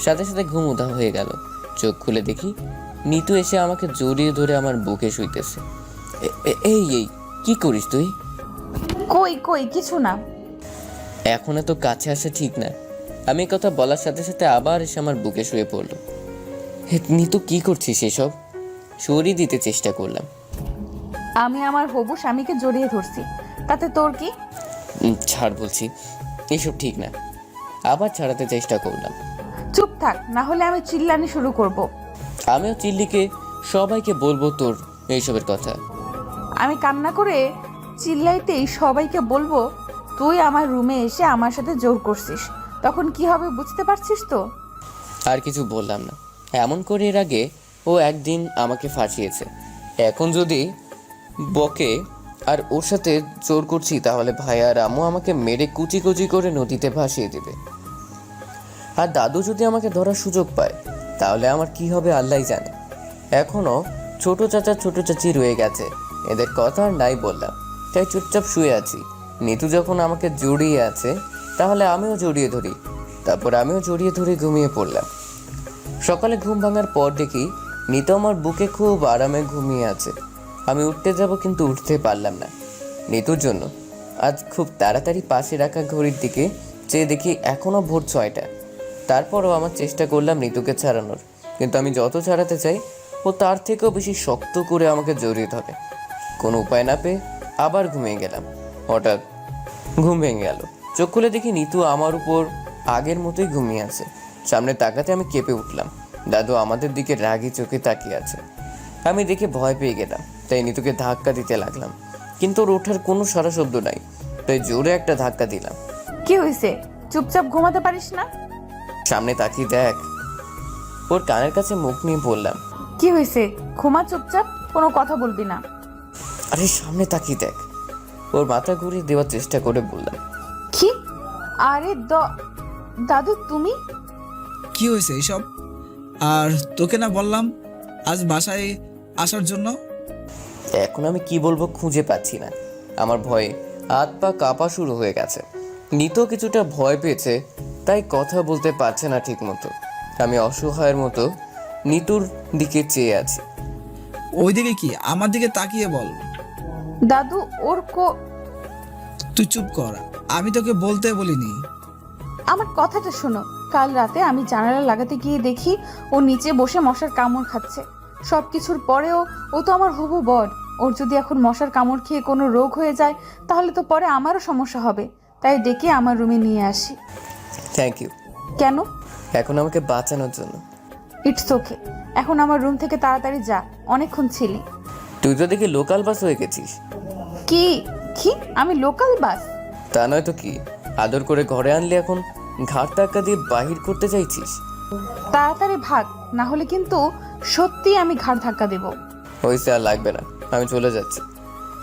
সাথে সাথে ঘুম উধাও হয়ে গেল। চোখ খুলে দেখি নিতু এসে আমাকে জড়িয়ে ধরে আমার বুকে শুইতেছে। এই এই কি করিস তুই? কই কই কিছু না। এখন এত কাছে আসা ঠিক না। আমি কথা বলার সাথে সাথে আবার এসে আমার বুকে শুয়ে পড়লো। নিতু কি করছিস এসব? সরিয়ে দিতে চেষ্টা করলাম। আমি আমার হবু স্বামীকে জড়িয়ে ধরছি, তাতে তোর কি? ছাড় বলছি, এসব ঠিক না। আবার ছাড়াতে চেষ্টা করলাম। চুপ থাক, না হলে আমি চিল্লানি শুরু করব। আমিও চিল্লিকে সবাইকে বলবো তোর এইসবের কথা। আমি কান্না করে চিল্লাইতেই সবাইকে বলবো তুই আমার রুমে এসে আমার সাথে জোর করছিস, তখন কি হবে বুঝতে পারছিস তো? আর কিছু বললাম না। এমন করে এর আগে ও একদিন আমাকে ফাঁসিয়েছে। এখন যদি বকে আর ওর সাথে জোর করছি, তাহলে ভাই আর আম্মু আমাকে মেরে কুচি কুচি করে নদীতে ভাসিয়ে দেবে। আর দাদু যদি আমাকে ধরার সুযোগ পায়, তাহলে আমার কি হবে আল্লাহই জানে। এখনও ছোট চাচা ছোট চাচি রয়ে গেছে, এদের কথা আর নাই বললাম, তাই চুপচাপ শুয়ে আছি। নিতু যখন আমাকে জড়িয়ে আছে, তাহলে আমিও জড়িয়ে ধরি। তারপর আমিও জড়িয়ে ধরে ঘুমিয়ে পড়লাম। সকালে ঘুম ভাঙার পর দেখি নিতু আমার বুকে খুব আরামে ঘুমিয়ে আছে। আমি উঠতে যাব কিন্তু উঠতে পারলাম না নিতুর জন্য। আজ খুব তাড়াতাড়ি পাশে রাখা ঘড়ির দিকে চেয়ে দেখি এখনও ভোর 6টা। তারপরও আমার চেষ্টা করলাম নিতুকে ছাড়ানোর, কিন্তু আমি যত ছাড়াতে চাই ও তার থেকেও বেশি শক্ত করে আমাকে জড়িয়ে ধরে। কোনো উপায় না পেয়ে আবার ঘুমিয়ে গেলাম। হঠাৎ ঘুম ভেঙে গেল। চোখ খুলে দেখি নিতু আমার উপর আগের মতোই ঘুমিয়ে আছে। সামনে তাকাতে আমি কেঁপে উঠলাম। দাদু আমাদের দিকে রাগি চোখে তাকিয়ে আছে। আমি দেখে ভয় পেয়ে গেলাম, তাই নিতুকে ধাক্কা দিতে লাগলাম, কিন্তু ওর ওঠার কোনো সারা শব্দ নাই। তাই জোরে একটা ধাক্কা দিলাম। কি হয়েছে? চুপচাপ ঘুমাতে পারিস না? সামনে তাকিয়ে দেখ। ওর কানের কাছে মুখ নিয়ে বললাম, কি হয়েছে? ঘুমা চুপচাপ, কোনো কথা বলবি না। আরে সামনে তাকিয়ে দেখ। ওর মাথা ঘুরিয়ে দেওয়ার চেষ্টা করে বললাম, কি? আরে দাদু তুমি? কি হয়েছে এইসব? আর তোকে না বললাম আজ বাসায় আসার জন্য? এখন আমি কি বলবো খুঁজে পাচ্ছি না। আমার ভয়ে হাত পা কাঁপা শুরু হয়ে গেছে। নিতো কিছুটা ভয় পেয়েছে, তাই কথা বলতে পারছে না ঠিক মতো। আমি অসহায়ের মতো নিতুর দিকে চেয়ে আছি। ওইদিকে কি? আমার দিকে তাকিয়ে বল। দাদু ওর তুই চুপ কর, আমি তোকে বলতে বলিনি। আমার কথাটা শোনো। কাল রাতে আমি জানালা লাগাতে গিয়ে দেখি ও নিচে বসে মশার কামড় খাচ্ছে। সব কিছুর পরেও ও তো আমার হবু বর। ওর যদি এখন মশার কামড় খেয়ে কোনো রোগ হয়ে যায় তাহলে তো পরে আমারও সমস্যা হবে। তাই ডেকে আমার রুমে নিয়ে আসি। Thank you. কেন? এখন আমাকে বাঁচানোর জন্য। It's okay. এখন আমার রুম থেকে তাড়াতাড়ি যা, অনেকক্ষণ ছিলি। তুই তো দেখি লোকাল বাস হয়ে গেছিস। কি কি আমি লোকাল বাস? তা নয় তো কি, আদর করে ঘরে আনলে এখন ঘাট ধাক্কা দিয়ে বাহির করতে চাইছিস? তাড়াতাড়ি ভাগ, না হলে কিন্তু সত্যি আমি ঘাড় ধাক্কা দেব। হয়েছে, আর লাগবে না, আমি চলে যাচ্ছি।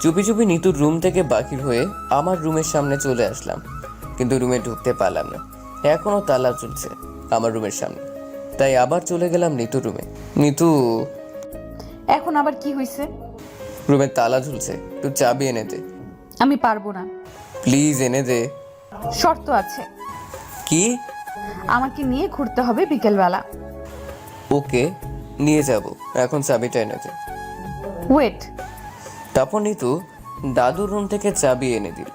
চুপি চুপি নিতুর রুম থেকে বাহির হয়ে আমার রুমের সামনে চলে আসলাম, কিন্তু রুমে ঢুকতে পারলাম না। এখনও তালা চলছে আমার রুমের সামনে, তাই আবার চলে গেলাম নিতুর রুমে। নিতু, এখন আবার কি হয়েছে? রুমের তালা ঝুলছে, তুই চাবি এনে দে। আমি পারবো না। প্লিজ এনে দে। শর্ত আছে। কি? আমাকে নিয়ে ঘুরতে হবে বিকেলবেলা। ওকে, নিয়ে যাব, এখন চাবিটা এনে দে। ওয়েট। তারপর নিতু দাদুর রুম থেকে চাবি এনে দিল।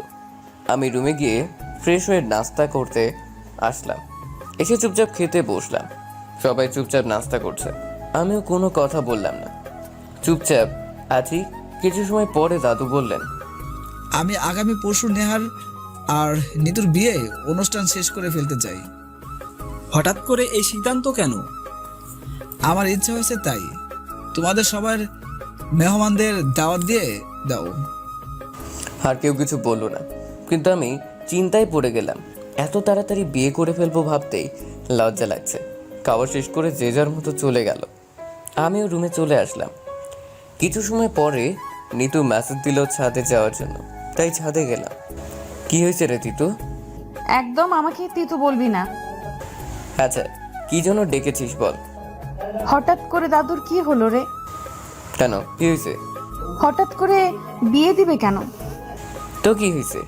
আমি রুমে গিয়ে ফ্রেশ হয়ে নাস্তা করতে আসলাম। এসে চুপচাপ খেতে বসলাম। সবাই চুপচাপ নাস্তা করছে, আমিও কোনো কথা বললাম না, চুপচাপ আছি। কিছু সময় পরে দাদু বললেন, আমি আগামী পরশু নেহার আর নিতুর বিয়ে অনুষ্ঠান শেষ করে ফেলতে চাই। হঠাৎ করে এই সিদ্ধান্ত কেন? আমার ইচ্ছা হয়েছে তাই। তোমাদের সবার মেহমানদের দাওয়াত দিয়ে দাও। আর কেউ কিছু বললো না, কিন্তু আমি চিন্তায় পড়ে গেলাম। এত তাড়াতাড়ি বিয়ে করে ফেলবো ভাবতেই লজ্জা লাগছে। খাওয়া শেষ করে যে যার মতো চলে গেল। আমিও রুমে চলে আসলাম। কিছু সময় পরে নিতু মেসেজ দিল ছাদে যাওয়ার জন্য, তাই ছাদে গেলাম। কি হয়েছে রে তিতু? একদম আমাকে তিতু বলবি না। আচ্ছা, কি জন্য ডেকেছিস বল। হঠাৎ করে দাদুর কি হলো রে? কেন, কি হয়েছে? হঠাৎ করে বিয়ে দিবে কেন? তো কি হয়েছে?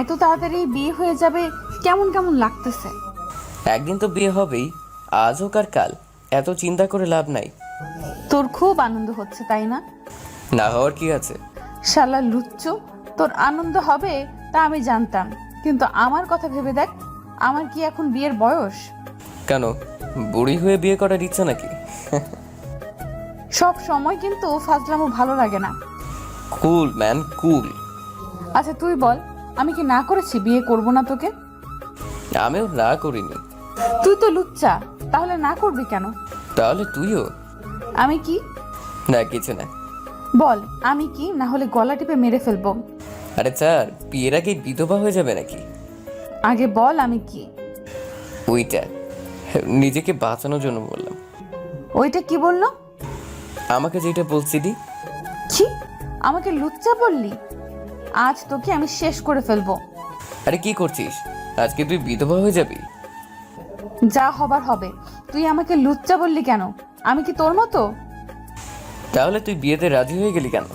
এত তাড়াতাড়ি বিয়ে হয়ে যাবে কেমন কেমন লাগতেছে। একদিন তো বিয়ে হবেই, আজ হোক আর কাল, এত চিন্তা করে লাভ নাই। তোর খুব আনন্দ হচ্ছে তাই না? না হওয়ার কি আছে? শালা লুচ্চু, তোর আনন্দ হবে তা আমি জানতাম, কিন্তু আমার কথা ভেবে দেখ, আমার কি এখন বিয়ের বয়স? কেন, বুড়ি হয়ে বিয়ে করার ইচ্ছা নাকি? সব সময় কিন্তু ফাজলামো ভালো লাগে না। কুল ম্যান, কুল। আচ্ছা তুই বল, আমি কি না করেছি বিয়ে করব না তোকে? আমিও না করিনি। তুই তো লুচ্চা, তাহলে না করবি কেন? তাহলে তুইও? আমি কি? না, কিছু না। বল আমি কি, না হলে গলা টিপে মেরে ফেলবো। আরে স্যার, বিয়ের আগে বিধবা হয়ে যাবে নাকি? আগে বল আমি কি? ওইটা নিজেকে বাঁচানোর জন্য বললাম। ওইটা কি বললো? আমাকে যেটা বলছিলি। কি? আমাকে লুচ্চা বললি? আজ তোকে আমি শেষ করে ফেলবো। আরে কি করছিস? আজকে তুই বিধবা হয়ে যাবি? যা হবার হবে। তুই আমাকে লুচ্চা বললি কেন? আমি কি তোর মতো? তাহলে তুই বিয়েতে রাজি হয়ে গেলি কেন?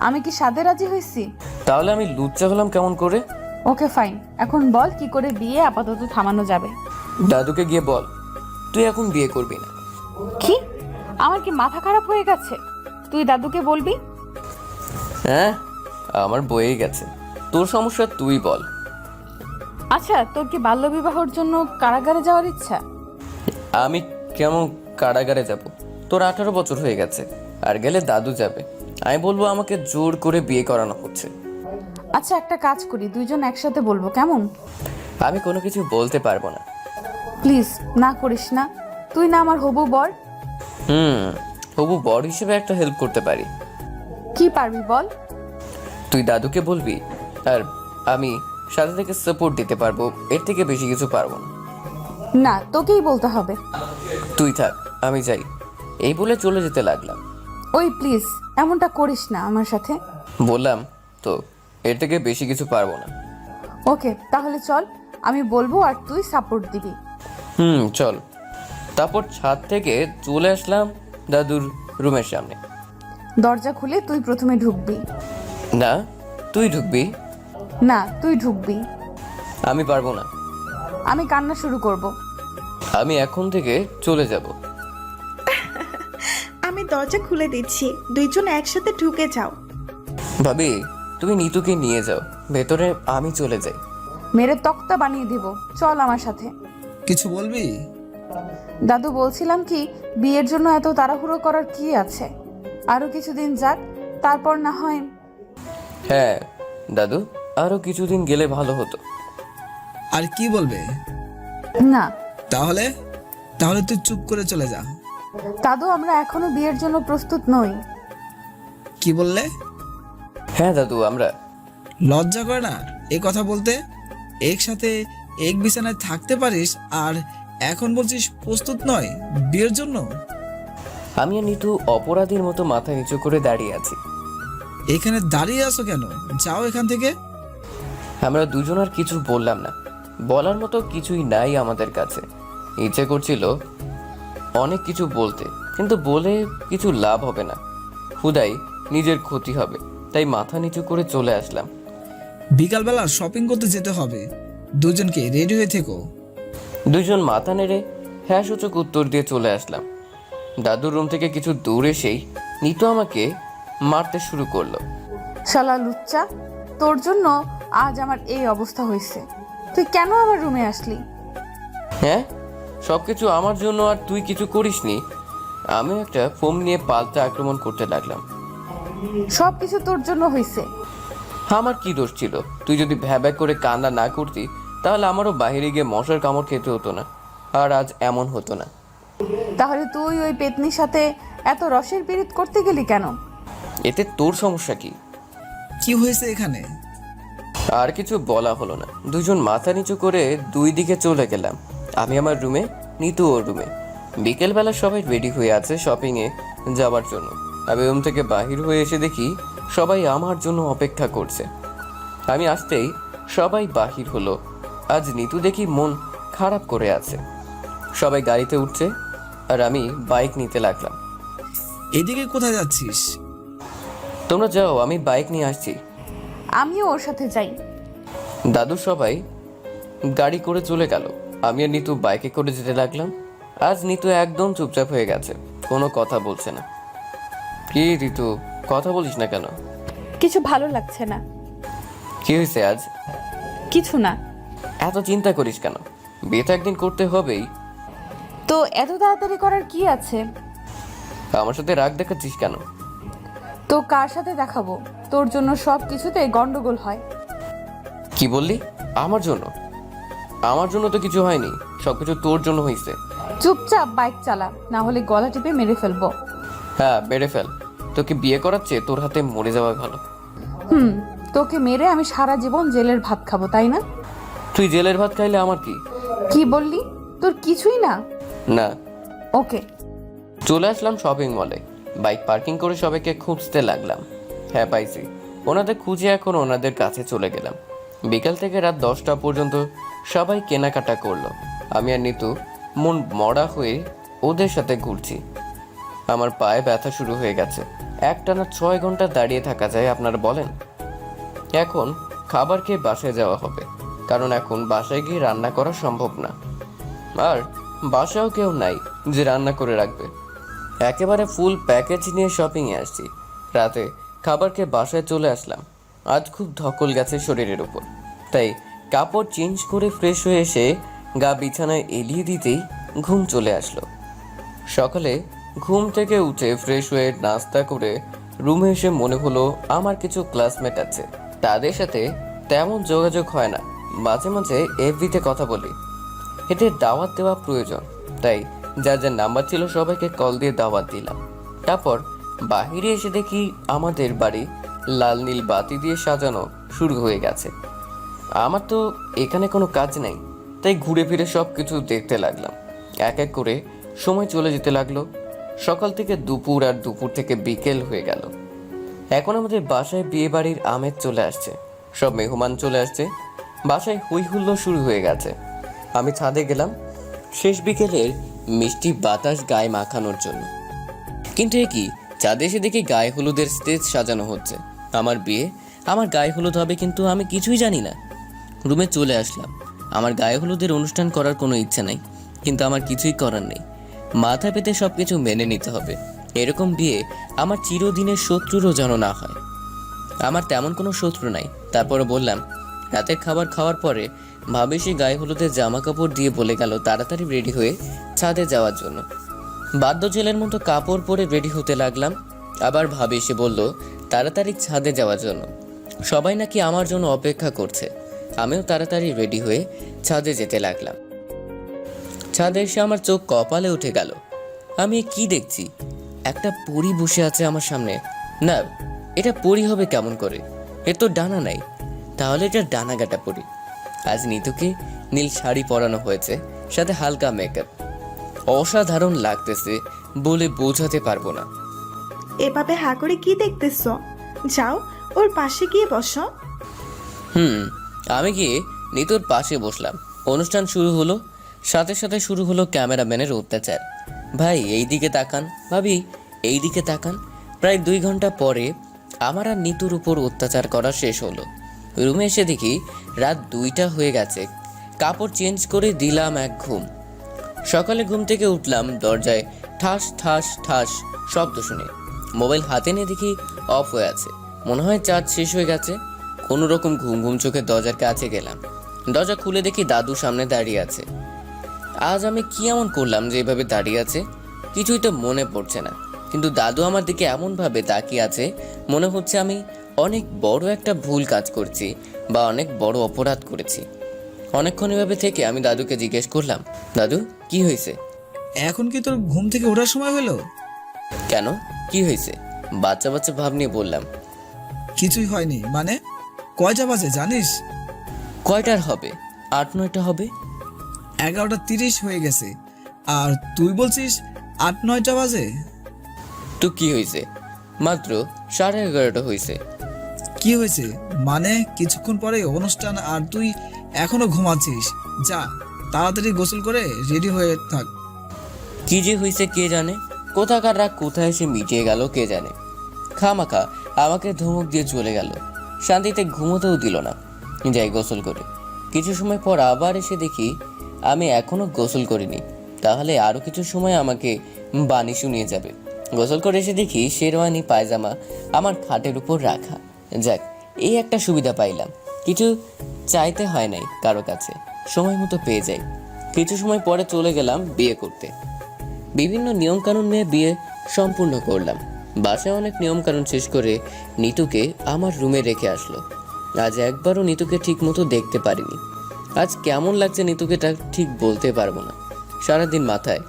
আমি কি সাদে রাজি হয়েছি? তাহলে আমি লুচ্চা হলাম কেমন করে? ওকে ফাইন, এখন বল কি করে বিয়ে আপাতত থামানো যাবে। দাদুকে গিয়ে বল। তুই এখন বিয়ে করবি না। কি? আমার কি মাথা খারাপ হয়ে গেছে? তুই দাদুকে বলবি? হ্যাঁ, আমার বয়েই গেছে, তোর সমস্যা তুই বল। আচ্ছা, তোর কি বাল্যবিবাহর জন্য কারাগারে যাওয়ার ইচ্ছা? আমি কেমন কারাগারে যাব? তোর 18 বছর হয়ে গেছে, আর গেলে দাদু যাবে। আমি বলবো আমাকে জোর করে বিয়ে করানো হচ্ছে। আচ্ছা, একটা কাজ করি, দুইজন একসাথে বলবো, কেমন? আমি কোনো কিছু বলতে পারবো না। প্লিজ না করিস না। তুই না আমার হবু বর? হবু বর হিসেবে একটা হেল্প করতে পারি। কি পারবি বল? তুই দাদুকে বলবি, আর আমি সাথে থেকে সাপোর্ট দিতে পারবো, এর থেকে বেশি কিছু পারবো না। না, তোকেই বলতে হবে। তুই থাক, আমি যাই, এই বলে চলে যেতে লাগলাম। ওই প্লিজ, এমনটা করিস না আমার সাথে। বললাম তো, এর থেকে বেশি কিছু পারবো না। ওকে, তাহলে চল, আমি বলবো আর তুই সাপোর্ট দিবি। চল। তারপর ছাদ থেকে চলে আসলাম দাদুর রুমের সামনে। দরজা খুলে তুই প্রথমে ঢুকবি। না, তুই ঢুকবি। না, তুই ঢুকবি। আমি পারবো না। আমি কান্না শুরু করব। আমি এখন থেকে চলে যাব। আমি দরজা খুলে দিচ্ছি, দুইজন একসাথে ঢুকে যাও। ভাবি, তুমি নিতুকে নিয়ে যাও ভেতরে, আমি চলে যাই। মেরে তক্তা বানিয়ে দিব, চল আমার সাথে। কিছু বলবি? দাদু, বলছিলাম কি, বিয়ের জন্য এত তাড়াহুড়ো করার কি আছে? আরো কিছুদিন যাক, তারপর না হয়। হ্যাঁ দাদু, আরো কিছুদিন গেলে ভালো হতো। আর কি বলবে? না তাহলে তাহলে তুই চুপ করে চলে যা। দাদু, আমরা এখনো বিয়ের জন্য প্রস্তুত নই। কি বললে? হ্যাঁ দাদু, আমরা। লজ্জা করে না এই কথা বলতে? একসাথে এক বিছানায় থাকতে পারিস, আর এখন বলছিস প্রস্তুত নয় বিয়ের জন্য? আমি আর নিতু অপরাধীর মতো মাথা নিচু করে দাঁড়িয়ে আছি। এখানে দাঁড়িয়ে আছো কেন? যাও এখান থেকে। আমরা দুজন আর কিছু বললাম না, বলার মতো কিছুই নাই আমাদের কাছে। ইচ্ছে করছিল অনেক কিছু বলতে, কিন্তু বলে কিছু লাভ হবে না, হুদাই নিজের ক্ষতি হবে, তাই মাথা নিচু করে চলে আসলাম। বিকালবেলা শপিং করতে যেতে হবে, দুজনকে রেডি হয়ে থেকো। দুজন মাথা নেড়ে হ্যাঁ সূচক উত্তর দিয়ে চলে আসলাম। দাদুর রুম থেকে কিছু দূর এসেই নিতু আমাকে মারতে শুরু করলো। শালা লুচ্চা, তোর জন্য আজ আমার এই অবস্থা হয়েছে। তুই কেন আমার রুমে আসলি? হ্যাঁ, সবকিছু আমার জন্য, আর তুই কিছু করিসনি। আমিও একটা ফোন নিয়ে পাল্টা আক্রমণ করতে লাগলাম। সব কিছু তোর জন্য হয়েছে। আমার কি দোষ ছিল? তুই যদি ভ্যাবা করে কান্না না করতি, তাহলে আমারও বাইরে গিয়ে মশার কামড় খেতে হতো না, আর আজ এমন হতো না। তাহলে তুই ওই পেতনির সাথে এত রসের পীড়িত করতে গেলি কেন? এতে তোর সমস্যা কি? কি হয়েছে এখানে? আর কিছু বলা হলো না, দুজন মাথা নিচু করে দুই দিকে চলে গেলাম। আমি আমার রুমে, নিতু ওর রুমে। বিকেলবেলা সবাই রেডি হয়ে আছে শপিংয়ে যাওয়ার জন্য। আমি রুম থেকে বাহির হয়ে এসে দেখি সবাই আমার জন্য অপেক্ষা করছে। আমি আসতেই সবাই বাহির হলো। আজ নিতু দেখি মন খারাপ করে আছে। সবাই গাড়িতে উঠছে, আর আমি বাইক নিতে লাগলাম। এদিকে কোথায় যাচ্ছিস? তোমরা যাও, আমি বাইক নিয়ে আসছি। আমিও ওর সাথে যাই। দাদু সবাই গাড়ি করে চলে গেল, আমি আর নিতু বাইকে করে যেতে লাগলাম। আজ নিতু একদম চুপচাপ হয়ে গেছে, কোনো কথা বলছে না। কি ঋতু, কথা বলিস না কেন? কিছু ভালো লাগছে না। কি হয়েছে আজ? কিছু না। এত চিন্তা করিস কেন? বিয়ে তো একদিন করতে হবেই। তো এত তাড়াতাড়ি করার কি আছে? আমার সাথে রাগ দেখাচ্ছিস কেন? তো কার সাথে দেখাবো? তোর জন্য সব কিছুতে গন্ডগোল হয়। কি বললি? আমার জন্য? আমার জন্য তো কিছু হয়নি, সবকিছু তোর জন্য হয়েছে। চুপচাপ বাইক চালা, না হলে গলা টিপে মেরে ফেলবো। হ্যাঁ, বেড়ে ফেল। তোকে বিয়ে করাচ্ছে, তোর হাতে মরে যাওয়া ভালো। তোকে মেরে আমি সারা জীবন জেলের ভাত খাবো, তাই না? তুই জেলের ভাত খাইলে আমার কি? কি বললি? তোর কিছুই না। না। ওকে। চলে আসলাম শপিং মলে। বাইক পার্কিং করে সবাইকে খুঁজতে লাগলাম। হ্যাঁ, পাইছি। ওনাদের খুঁজে এখন ওনাদের কাছে চলে গেলাম। বিকাল থেকে রাত 10টা পর্যন্ত সবাই কেনাকাটা করলো। আমি আর নিতু মন মরা হয়ে ওদের সাথে ঘুরছি। আমার পায়ে ব্যথা শুরু হয়ে গেছে। একটানা 6 ঘন্টা দাঁড়িয়ে থাকা যায় আপনারা বলেন? এখন খাবার খেয়ে বাসায় যাওয়া হবে, কারণ এখন বাসায় গিয়ে রান্না করা সম্ভব না। আর বাসাও কেউ নাই যে রান্না করে রাখবে। একেবারে ফুল প্যাকেজ নিয়ে শপিংয়ে আসছি। রাতে খাবার খেয়ে বাসায় চলে আসলাম। আজ খুব ধকল গেছে শরীরের উপর, তাই কাপড় চেঞ্জ করে ফ্রেশ হয়ে এসে গা বিছানায় এলিয়ে দিতেই ঘুম চলে আসলো। সকালে ঘুম থেকে উঠে ফ্রেশ হয়ে নাস্তা করে রুমে এসে মনে হলো আমার কিছু ক্লাসমেট আছে, তাদের সাথে তেমন যোগাযোগ হয় না, মাঝে মাঝে এফবিতে কথা বলি। এদের দাওয়াত দেওয়া প্রয়োজন, তাই যার যার নাম্বার ছিল সবাইকে কল দিয়ে দাওয়াত দিলাম। তারপর বাহিরে এসে দেখি আমাদের বাড়ি লাল নীল বাতি দিয়ে সাজানো শুরু হয়ে গেছে। আমার তো এখানে কোনো কাজ নেই, তাই ঘুরে ফিরে সব কিছু দেখতে লাগলাম। এক এক করে সময় চলে যেতে লাগলো। সকাল থেকে দুপুর, আর দুপুর থেকে বিকেল হয়ে গেল। এখন আমাদের বাসায় বিয়ে বাড়ির আমেজ চলে আসছে, সব মেহমান চলে আসছে, বাসায় হই হুল্লোড় শুরু হয়ে গেছে। আমি ছাদে গেলাম শেষ বিকেলের মিষ্টি বাতাস গায়ে মাখানোর জন্য। কিন্তু এ কি, ছাদে এসে দেখি গায়ে হলুদের স্টেজ সাজানো হচ্ছে। আমার বিয়ে, আমার গায়ে হলুদ হবে, কিন্তু আমি কিছুই জানি না। রুমে চলে আসলাম। আমার গায়ে হলুদের অনুষ্ঠান করার কোনো ইচ্ছা নাই, কিন্তু আমার কিছুই করার নেই। মাথা পেতে সব কিছু মেনে নিতে হবে। এরকম বিয়ে আমার চিরদিনের শত্রুরও যেন না হয়। আমার তেমন কোনো শত্রু নাই। তারপরে বললাম, রাতের খাবার খাওয়ার পরে ভাবি সে গায়ে হলুদের জামা কাপড় দিয়ে বলে গেল তাড়াতাড়ি রেডি হয়ে ছাদে যাওয়ার জন্য। বাদ্য ছেলের মতো কাপড় পরে রেডি হতে লাগলাম। আবার ভাবি সে বলল তাড়াতাড়ি ছাদে যাওয়ার জন্য। সবাই নাকি আমার জন্য অপেক্ষা করছে। আমিও তাড়াতাড়ি রেডি হয়ে ছাদে যেতে লাগলাম। ছাদে এসে আমার চোখ কপালে উঠে গেল। আমি কি দেখছি? একটা পরী বসে আছে আমার সামনে। না, এটা পরী হবে কেমন করে? এর তো ডানা নাই, তাহলে এটা ডানা কাটা পরী। আজ নিতুকে নীল শাড়ি পরানো হয়েছে, সাথে হালকা মেকআপ। অসাধারণ লাগতেছে বলে বোঝাতে পারবো না। এভাবে হা করে কি দেখতেছ? যাও ওর পাশে গিয়ে বসো। আমি গিয়ে নিতুর পাশে বসলাম। অনুষ্ঠান শুরু হলো, সাথে সাথে শুরু হলো ক্যামেরাম্যানের অত্যাচার। ভাই এই দিকে তাকান, ভাবি এই দিকে তাকান। প্রায় 2 ঘন্টা পরে আমার আর নিতুর উপর অত্যাচার করা শেষ হলো। রুমে এসে দেখি রাত 2টা হয়ে গেছে। কাপড় চেঞ্জ করে দিলাম এক ঘুম। সকালে ঘুম থেকে উঠলাম, দরজায় ঠাস ঠাস ঠাস শব্দ শুনে মোবাইল হাতে নিয়ে দেখি অফ হয়ে আছে। মনে হয় চার্জ শেষ হয়ে গেছে। কোনো রকম ঘুম ঘুম চোখে দরজার কাছে গেলাম। দরজা খুলে দেখি দাদু সামনে দাঁড়িয়ে আছে। আজ আমি কি এমন করলাম যে এভাবে দাঁড়িয়ে আছে? কিছুই তো মনে পড়ছে না, কিন্তু দাদু আমার দিকে এমনভাবে তাকিয়ে আছে মনে হচ্ছে আমি অনেক বড় একটা ভুল কাজ করছি বা অনেক বড় অপরাধ করেছি। অনেকক্ষণ এভাবে থেকে আমি দাদুকে জিজ্ঞেস করলাম, দাদু কি হয়েছে? এখন কি তোর ঘুম থেকে ওঠার সময় হলো? কেন, কি হয়েছে? বাচ্চা বাচ্চা ভাব নিয়ে বললাম। কিছুই হয়নি। মানে কয়টা বাজে জানিস? কয়টার হবে? 8-9টা হবে। 11:30 হয়ে গেছে, আর তুই বলছিস 8-9টা বাজে? তো কি হয়েছে? মাত্র 11:30 হয়েছে। কি হয়েছে মানে? কিছুক্ষণ পরে অনুষ্ঠান আর তুই এখনো ঘুমাচ্ছিস। যা তাড়াতাড়ি গোসল করে রেডি হয়ে থাক। কি যে হয়েছে কে জানে, কোথাকার রাগ কোথায় এসে মিটিয়ে গেল কে জানে। খামাখা আমাকে ধমক দিয়ে চলে গেল, শান্তিতে ঘুমোতেও দিল না। যাই গোসল করে। কিছু সময় পর আবার এসে দেখি আমি এখনো গোসল করিনি, তাহলে আরো কিছু সময় আমাকে বাণী শুনিয়ে যাবে। গোসল করে এসে দেখি শেরওয়ানি পায়জামা আমার খাটের উপর রাখা। যাক, এই একটা সুবিধা পাইলাম, কিছু চাইতে হয় নাই কারো কাছে, সময় মতো পেয়ে যাই। কিছু সময় পরে চলে গেলাম বিয়ে করতে। বিভিন্ন নিয়মকানুন নিয়ে বিয়ে সম্পূর্ণ করলাম। বাসায় অনেক নিয়মকানুন শেষ করে নিতুকে আমার রুমে রেখে আসলো। আজ একবারও নিতুকে ঠিক মতো দেখতে পারিনি। আজ কেমন লাগছে নিতুকে তা ঠিক বলতে পারবো না। সারাদিন মাথায়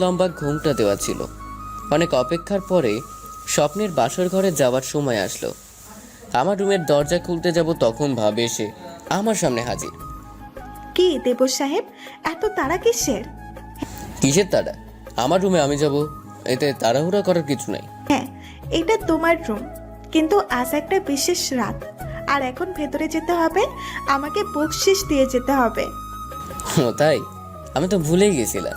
লম্বা ঘোমটা দেওয়া ছিল। অনেক অপেক্ষার পরে স্বপ্নের বাসর ঘরে যাওয়ার সময় আসলো। আমার রুমের দরজা খুলতে যাব তখন ভাবে এসে আমার সামনে হাজির। কি দেব সাহেব, এত তাড়া কিসের? কিসের তাড়া? আমার রুমে আমি যাব, এতে তাড়াহুড়া করার কিছু নাই। হ্যাঁ, এটা তোমার রুম, কিন্তু আজ একটা বিশেষ রাত, আর এখন ভেতরে যেতে হবে। আমাকে বকশিশ দিয়ে যেতে হবে। ও তাই? আমি তো ভুলেই গেছিলাম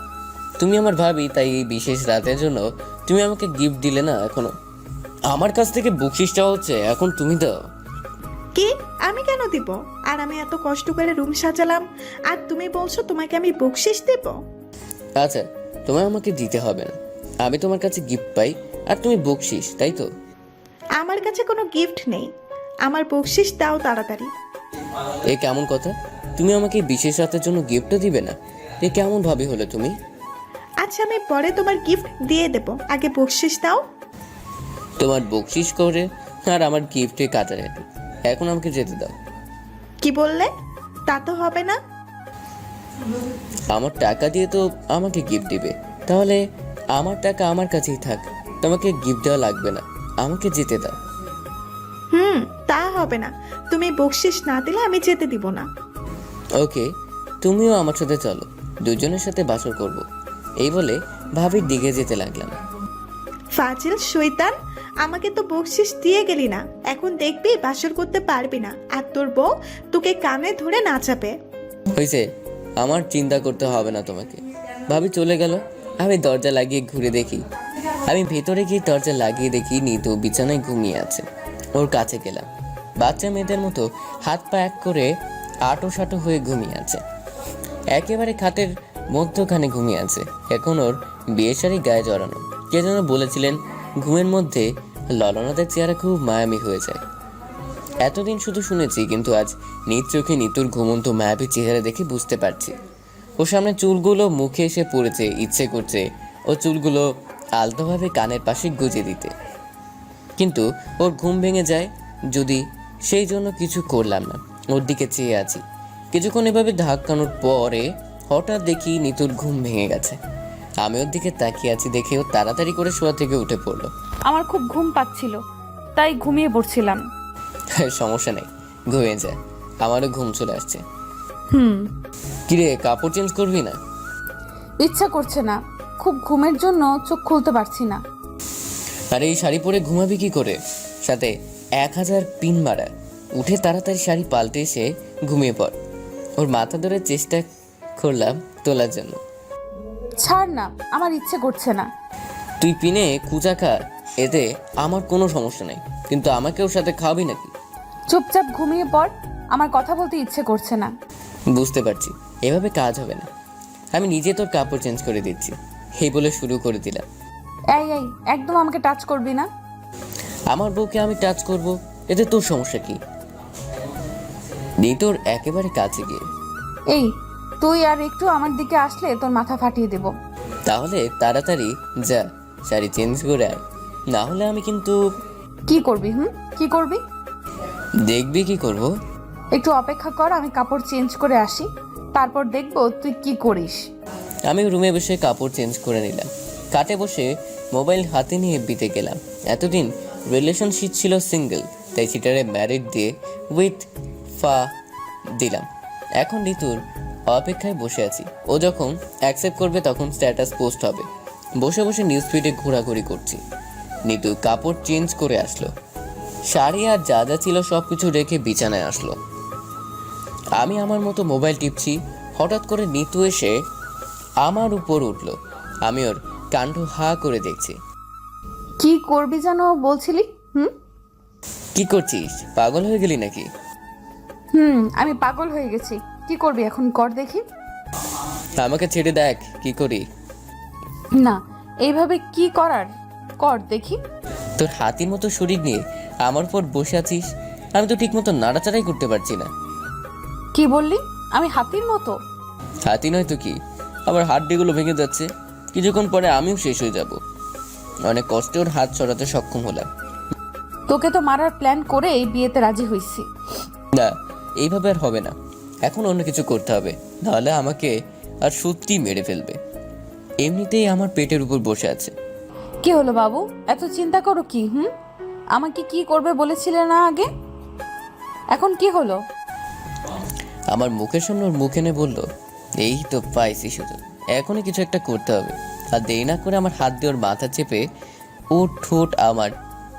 তুমি আমার ভাবি, তাই এই বিশেষ রাতের জন্য তুমি আমাকে গিফট দিলে না। এখনো আমার কাছ থেকে বকশিশ চাওয়া হচ্ছে, এখন তুমি দাও। কি? আমি কেন দিব? আর আমি এত কষ্ট করে রুম সাজালাম, আর তুমি বলছো তোমাকে আমি বকশিশ দেব? আচ্ছা, তোমায় আমাকে দিতে হবে না, আমি তোমার কাছে গিফট পাই আর তুমি বকশিস, তাই তো? আমার কাছে কোনো গিফট নেই, আমার বকশিস দাও তাড়াতাড়ি। এ কেমন কথা? তুমি আমাকে বিশেষ রাতের জন্য গিফটও দিবে না? এ কেমন ভাবে হলো তুমি? আচ্ছা আমি পরে তোমার গিফট দিয়ে দেব, আগে বকশিস দাও। তোমার বকশিস করে আর আমার গিফটে কাটাকাটি, এখন আমাকে যেতে দাও। কি বললে? তা তো হবে না। আমার টাকা দিয়ে তো আমাকে গিফট দিবে, তাহলে আমার টাকা আমার কাছেই থাক, তোমাকে গিফট দেওয়া লাগবে না, আমাকে যেতে দাও। তা হবে না, তুমি বকশিস না দিলে আমি যেতে দিব না। ওকে, তুমিও আমার সাথে চলো, দুজনের সাথে বাসর করব। এই বলে ভাবির দিকে যেতে লাগলাম। ফাজিল শয়তান, আমাকে তো বকশিস দিয়ে গেলি না, এখন দেখবি বাসর করতে পারবি না, আর তোর বউ তোকে কানে ধরে নাচাবে। হয়েছে, আমার চিন্তা করতে হবে না তোমাকে। ভাবি চলে গেল, আমি দরজা লাগিয়ে ঘুরে দেখি, আমি ভেতরে গিয়ে দরজা লাগিয়ে দেখি নিতু বিছানায় ঘুমিয়ে আছে। ওর কাছে গেলাম, বাচ্চা মেয়েদের মতো হাত পা এক করে আটো সাটো হয়ে ঘুমিয়ে আছে, একেবারে খাটের মধ্যখানে ঘুমিয়ে আছে। এখন ওর বিয়ে শাড়ি গায়ে জড়ানো। কে যেন বলেছিলেন ঘুমের মধ্যে ললনাদের চেহারা খুব মায়াবী হয়ে যায়। এতদিন শুধু শুনেছি, কিন্তু আজ নিজ চোখে নিতুর ঘুমন্ত মায়াবী চেহারা দেখে বুঝতে পারছি। ওর সামনে চুলগুলো মুখে এসে পড়েছে, ইচ্ছে করছে ও চুলগুলো আলতোভাবে কানের পাশে গুজে দিতে, কিন্তু ওর ঘুম ভেঙে যায় যদি, সেই জন্য কিছু করলাম না। ওর দিকে চেয়ে আছি কিছুক্ষণ। এভাবে ধাক্কানোর পরে হঠাৎ দেখি নিতুর ঘুম ভেঙে গেছে। আমি ওর দিকে তাকিয়ে আছি দেখে ও তাড়াতাড়ি করে শোয়া থেকে উঠে পড়লো। আমার খুব ঘুম পাচ্ছিল, তাই ঘুমিয়ে পড়ছিলাম। সমস্যা নেই, ঘুমিয়ে যায়, আমারও ঘুম চলে আসছে। হুম। কিরে, কাপড় চেঞ্জ করবি না? ইচ্ছা করছে না, খুব ঘুমের জন্য চোখ খুলতে পারছি না। আর এই শাড়ি পরে ঘুমাবি কি করে? সাথে 1000 পিন মারা। উঠে তাড়াতাড়ি শাড়ি পাল্টে এসে ঘুমিয়ে পড়। ওর মাথা ধরে চেষ্টা করলাম তোলার জন্য। ছাড় না, আমার ইচ্ছে করছে না। তুই পিনে কুচা খা, এতে আমার কোনো সমস্যা নেই, কিন্তু আমাকে ওর সাথে খাওয়াবি নাকি? চুপচাপ ঘুমিয়ে পড়, আমার কথা বলতে ইচ্ছে করছে না। বুঝতে পারছি, এভাবে কাজ হবে না, আমি নিজে তোর কাপড় চেঞ্জ করে দিচ্ছি, এই বলে শুরু করে দিলাম। এই এই, একদম আমাকে টাচ করবি না। আমার বউকে আমি টাচ করব, এতে তোর সমস্যা কি? তোর একেবারে কাছে গিয়ে, এই, তুই আর একটু আমার দিকে আসলে তোর মাথা ফাটিয়ে দেব। তাহলে তাড়াতাড়ি যা, শাড়ি চেঞ্জ করে আয়, না হলে আমি কিন্তু। কি করবি? কি করবি? দেখবি কি করব। একটু অপেক্ষা কর, আমি কাপড় চেঞ্জ করে আসি, তারপর দেখবো তুই কি করিস। আমি রুমে বসে কাপড় চেঞ্জ করে নিলাম, কাটে বসে মোবাইল হাতে নিয়ে বিতে গেলাম। এতদিন রিলেশনশিপ ছিল সিঙ্গেল, তাই সেটারে ম্যারিড দিয়ে উইথ ফা দিলাম। এখন ঋতুর অপেক্ষায় বসে আছি, ও যখন অ্যাকসেপ্ট করবে তখন স্ট্যাটাস পোস্ট হবে। বসে বসে নিউজ ফিডে ঘোরাঘুরি করছি। নিতু কাপড় চেঞ্জ করে আসলো, শাড়ি আর যা যা ছিল সব কিছু রেখে বিছানায় আসলো। আমি আমার মতো মোবাইল টিপছি, হঠাৎ করে নিতু এসে আমার উপর উঠলো। আমি ওর কাণ্ড হা করে দেখছি। কি করবি যেন বলছিলি? কি করছিস? পাগল হয়ে গেলি নাকি? আমি পাগল হয়ে গেছি। কি করবি এখন, কর দেখি। আমাকে ছেড়ে দেখ কি করি। না, এইভাবে কি করার, কর দেখি। তোর হাতির মতো শরীর নিয়ে আমার উপর বসে আছিস, আমি তো ঠিক মতো নাড়াচাড়াই করতে পারছি না। কি বললি? আমি হাতির মতো? হাতি নয় তো কি, আবার হাড্ডিগুলো ভেঙে যাচ্ছে, কিছুক্ষণ পরে আমিও শেষ হয়ে যাব। অনেক কষ্টে ওর হাত সরাতে সক্ষম হলাম। তোকে তো মারার প্ল্যান করে এই বিয়েতে রাজি হইছি। না, এইভাবে আর হবে না, এখন অন্য কিছু করতে হবে, নাহলে আমাকে আর সত্যি মেরে ফেলবে। এমনিতেই আমার পেটের উপর বসে আছে। কি হলো বাবু, এত চিন্তা করো কি? আমাকে কি করবে বলেছিলে না আগে, এখন কি হলো? আমার মুখের সামনে ওর মুখ এনে বললো, এই তো পাইছি শুধু, এখনই কিছু একটা করতে হবে। আর দেরি না করে আমার হাত দিয়ে ওর মাথা চেপে ওর ঠোঁট আমার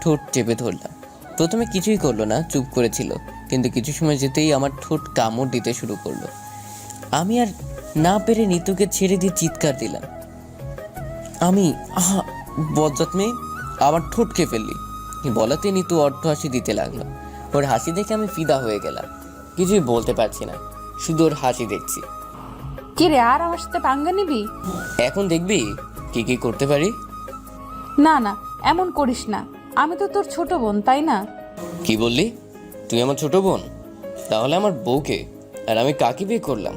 ঠোঁট চেপে ধরলাম। প্রথমে কিছুই করলো না, চুপ করেছিল, কিন্তু কিছু সময় যেতেই আমার ঠোঁট কামড় দিতে শুরু করলো। আমি আর না পেরে নিতুকে ছেড়ে দিয়ে চিৎকার দিলাম, আমি বজ্জাত মেয়ে, আমার ঠোঁট খেয়ে ফেললি। বলাতে নিতু অর্থ হাসি দিতে লাগলো। ওর হাসি দেখে আমি ফিদা হয়ে গেলাম, কিছুই বলতে পারছি না, শুধু ওর হাসি দেখছি। কি রে, আর আমার সাথে পাঙ্গা নিবি? এখন দেখবি কি কি করতে পারি। না না, এমন করিস না। আমি তো তোর ছোট বোন, তাই না? কি বললি? তুই আমার ছোট বোন? তাহলে আমার বউকে আর আমি কাকে বিয়ে করলাম?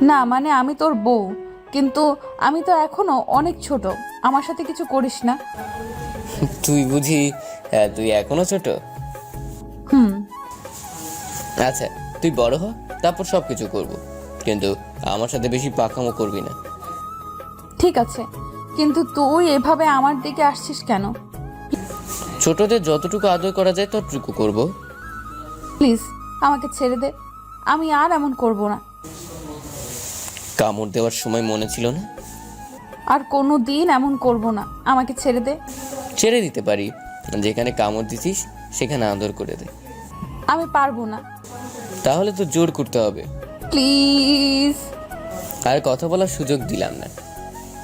না মানে আমি তোর বউ, কিন্তু আমি তো এখনো অনেক ছোট। আমার সাথে কিছু করিস না। তুই বুঝি তুই এখনো ছোট? হুম। আচ্ছা, তুই বড় হ, তারপর সব কিছু করবো, কিন্তু আমার সাথে বেশি পাকামো করবি না। ঠিক আছে, কিন্তু তুই এভাবে আমার দিকে আসছিস কেন? ছোটদের যতটুকু আদর করা যায় ততটুকু করব। প্লিজ আমাকে ছেড়ে দে, আমি আর এমন করব না। কামড় দেওয়ার সময় মনে ছিল না? আর কোনো দিন এমন করব না, আমাকে ছেড়ে দে। ছেড়ে দিতে পারি, যেখানে কামড় দিছিস সেখানে আদর করে দে। আমি পারবো না। তাহলে তো জোর করতে হবে। প্লিজ। আর কথা বলার সুযোগ দিলাম না,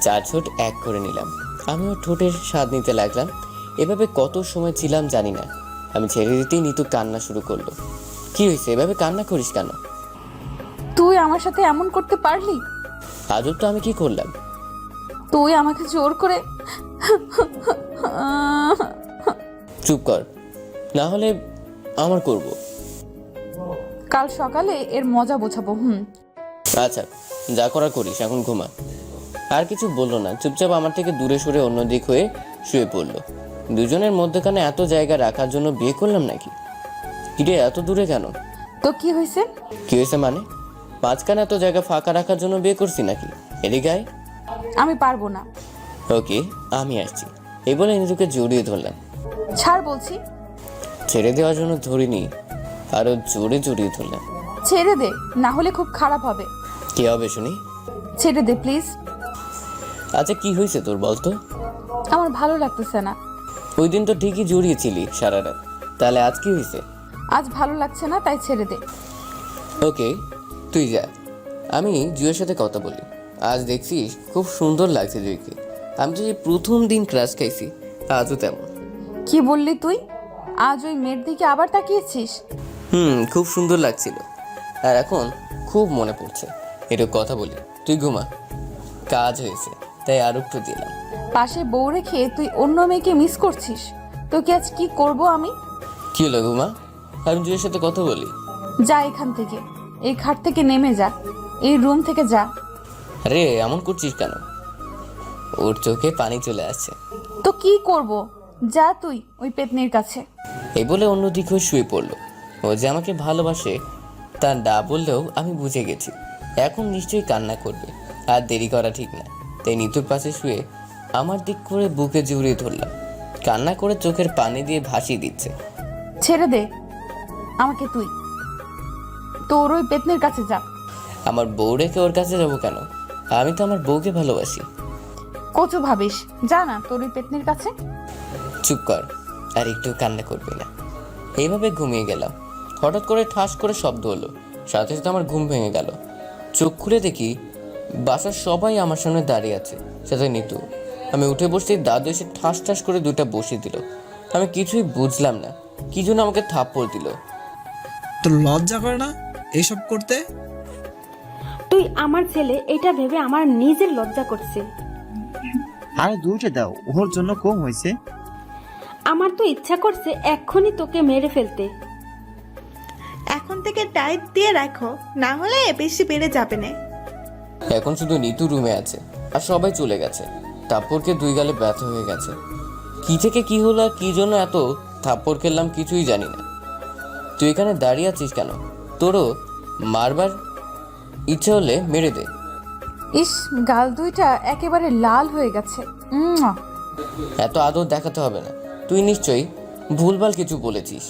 4 ঠোঁট এক করে নিলাম। আমিও ঠোঁটের স্বাদ নিতে লাগলাম। এভাবে কত সময় ছিলাম জানি না। আমি ছেড়ে দিতেই নিতু কান্না শুরু করলো। কি হয়েছে, এভাবে কান্না করিস কেন? তুই আমার সাথে এমন করতে পারলি? আদর তো আমি কি করলাম? তুই আমাকে জোর করে। চুপ কর, না হলে আমার করব। কাল সকালে এর মজা বোঝাবো। আচ্ছা, যা করার করিস, এখন ঘুমা। আর কিছু বললো না, চুপচাপ আমার থেকে দূরে সরে অন্যদিক হয়ে শুয়ে পড়লো। দুজনের মধ্যখানে এত জায়গা রাখার জন্য বিয়ে করলাম নাকি? কিরে, এত দূরে কেন? তো কি হয়েছে? কি হয়েছে মানে? মাঝখানে এত জায়গা ফাঁকা রাখার জন্য বিয়ে করছি নাকি? এদিকে আয়। আমি পারবো না। ওকে, আমি আসছি, এই বলে নিজেকে জড়িয়ে ধরলাম। ছাড় বলছি। ছেড়ে দেওয়ার জন্য ধরিনি, আরো জোরে জড়িয়ে ধরলাম। ছেড়ে দে, না হলে খুব খারাপ হবে। কি হবে শুনি? ছেড়ে দে প্লিজ। আচ্ছা, কি হয়েছে তোর বলতো? আমার ভালো লাগতেছে না। ওই দিন তো ঠিকই জড়িয়েছিলি সারা রাত, তাহলে আজ কি হয়েছে? আজ ভালো লাগছে না, তাই ছেড়ে দে। ওকে, তুই যা, আমি জুয়ের সাথে কথা বলি। আজ দেখছিস খুব সুন্দর লাগছে জুইকে। আমি তো যে প্রথম দিন ক্রাশ খাইছি, আজও তেমন। কি বললি তুই? আজ ওই মেয়ের দিকে আবার তাকিয়েছিস? খুব সুন্দর লাগছিল, আর এখন খুব মনে পড়ছে। একটু কথা বলি, তুই ঘুমা। কাজ হয়েছে তাই আর একটু দিলাম। পাশে বউ রেখে তুই অন্য মেয়েকে মিস করছিস? তোকে আজ কি করব আমি? কি হলো ঘুমা, আমি জুয়ের সাথে কথা বলি। যা এখান থেকে, এই খাট থেকে নেমে যা, এই রুম থেকে যা। আরে এমন করছিস কেন? ওর চোখে পানি চলে আসছে। তো কি করব? যা তুই ওই পেতনির কাছে। এই বলে অন্যদিকে শুয়ে পড়লো। ও যে আমাকে ভালোবাসে তা না বললেও আমি বুঝে গেছি। এখন নিশ্চয়ই কান্না করবে, আর দেরি করা ঠিক না। তাই নিতুর পাশে শুয়ে আমার দিক করে বুকে জড়িয়ে ধরলাম। কান্না করে চোখের পানি দিয়ে ভাসিয়ে দিচ্ছে। ছেড়ে দে আমাকে তুই, তোর ওই পেতনির কাছে যা। আমার বউ রেখে ওর কাছে যাবো কেন? আমি তো আমার বউকে ভালোবাসি। কচু ভাবিস, যা না তোর ওই পেতনির কাছে। চুপ কর, আর একটু কান্না করবি না। এইভাবে ঘুমিয়ে গেলাম। হঠাৎ করে ঠাস করে শব্দ হলো, সাথে সাথে আমার ঘুম ভেঙে গেল। চোখ খুলে দেখি বাসার সবাই আমার সামনে দাঁড়িয়ে আছে, সাথে নিতু। আমি উঠে বসতেই দাদু এসে ঠাস ঠাস করে 2টা বসিয়ে দিল। আমি কিছুই বুঝলাম না, কি জন্য আমাকে থাপ্পড় দিল। তোর লজ্জা করে না এইসব করতে? তুই আমার ছেলে, এটা ভেবে আমার নিজের লজ্জা করছে। আরে 2টা দাও, ওর জন্য কম হয়েছে। আমার তো ইচ্ছা করছে এক্ষুনি তোকে মেরে ফেলতে। এখন থেকে টাইট দিয়ে রাখো, না হলে বেশি বেড়ে যাবে না। এখন শুধু নিতু রুমে আছে, আর সবাই চলে গেছে। থাপ্পড়কে 2 গালে ব্যথা হয়ে গেছে। কি থেকে কি হলো আর কি জন্য এত থাপ্পড় খেললাম কিছুই জানি না। তুই এখানে দাঁড়িয়ে আছিস কেন? তোরও মারবার ইচ্ছে হলে মেরে দে। ইস, গাল দুইটা একেবারে লাল হয়ে গেছে। এত আদর দেখাতে হবে না, তুই নিশ্চয়ই ভুলভাল কিছু বলেছিস।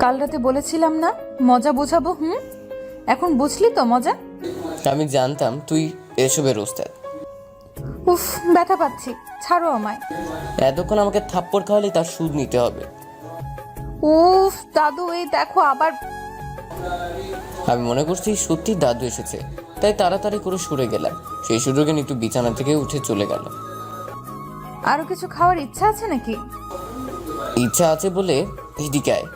কাল রাতে বলেছিলাম না মজা বোঝাবো? এখন বুঝলি তো মজা? আমি জানতাম তুই এসবের ওস্তাদ। উফ, ব্যথা পাচ্ছি, ছাড়ো আমায়। এতক্ষণ আমাকে থাপ্পড় খাওয়ালে তার সুদ নিতে হবে। উফ দাদু, এই দেখো আবার। আমি মনে করছি সত্যি দাদু এসেছে, তাই তাড়াতাড়ি করে সরে গেলাম। সেই সুযোগে নিতু বিছানা থেকে উঠে চলে গেল। আরো কিছু খাওয়ার ইচ্ছা আছে নাকি? ইচ্ছা আছে বলে এদিকে আয়।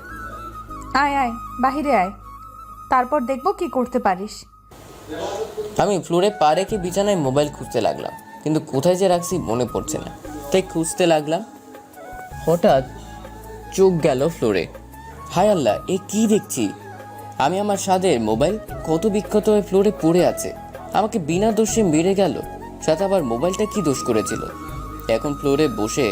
আয় আয়, বাহিরে আয়, তারপর দেখবো কি করতে পারিস। আমি ফ্লোরে পা রেখে বিছানায় মোবাইল খুঁজতে লাগলাম, কিন্তু কোথায় যে রাখছি মনে পড়ছে না, তাই খুঁজতে লাগলাম। হঠাৎ চোখ গেল ফ্লোরে। হায় আল্লাহ, এ কি দেখছি আমি? আমার সাদের মোবাইল কত বিক্ষত হয়ে ফ্লোরে পড়ে আছে। আমাকে বিনা দোষে মেরে গেল, সাথে আবার মোবাইলটা কি দোষ করেছিল? এখন ফ্লোরে বসে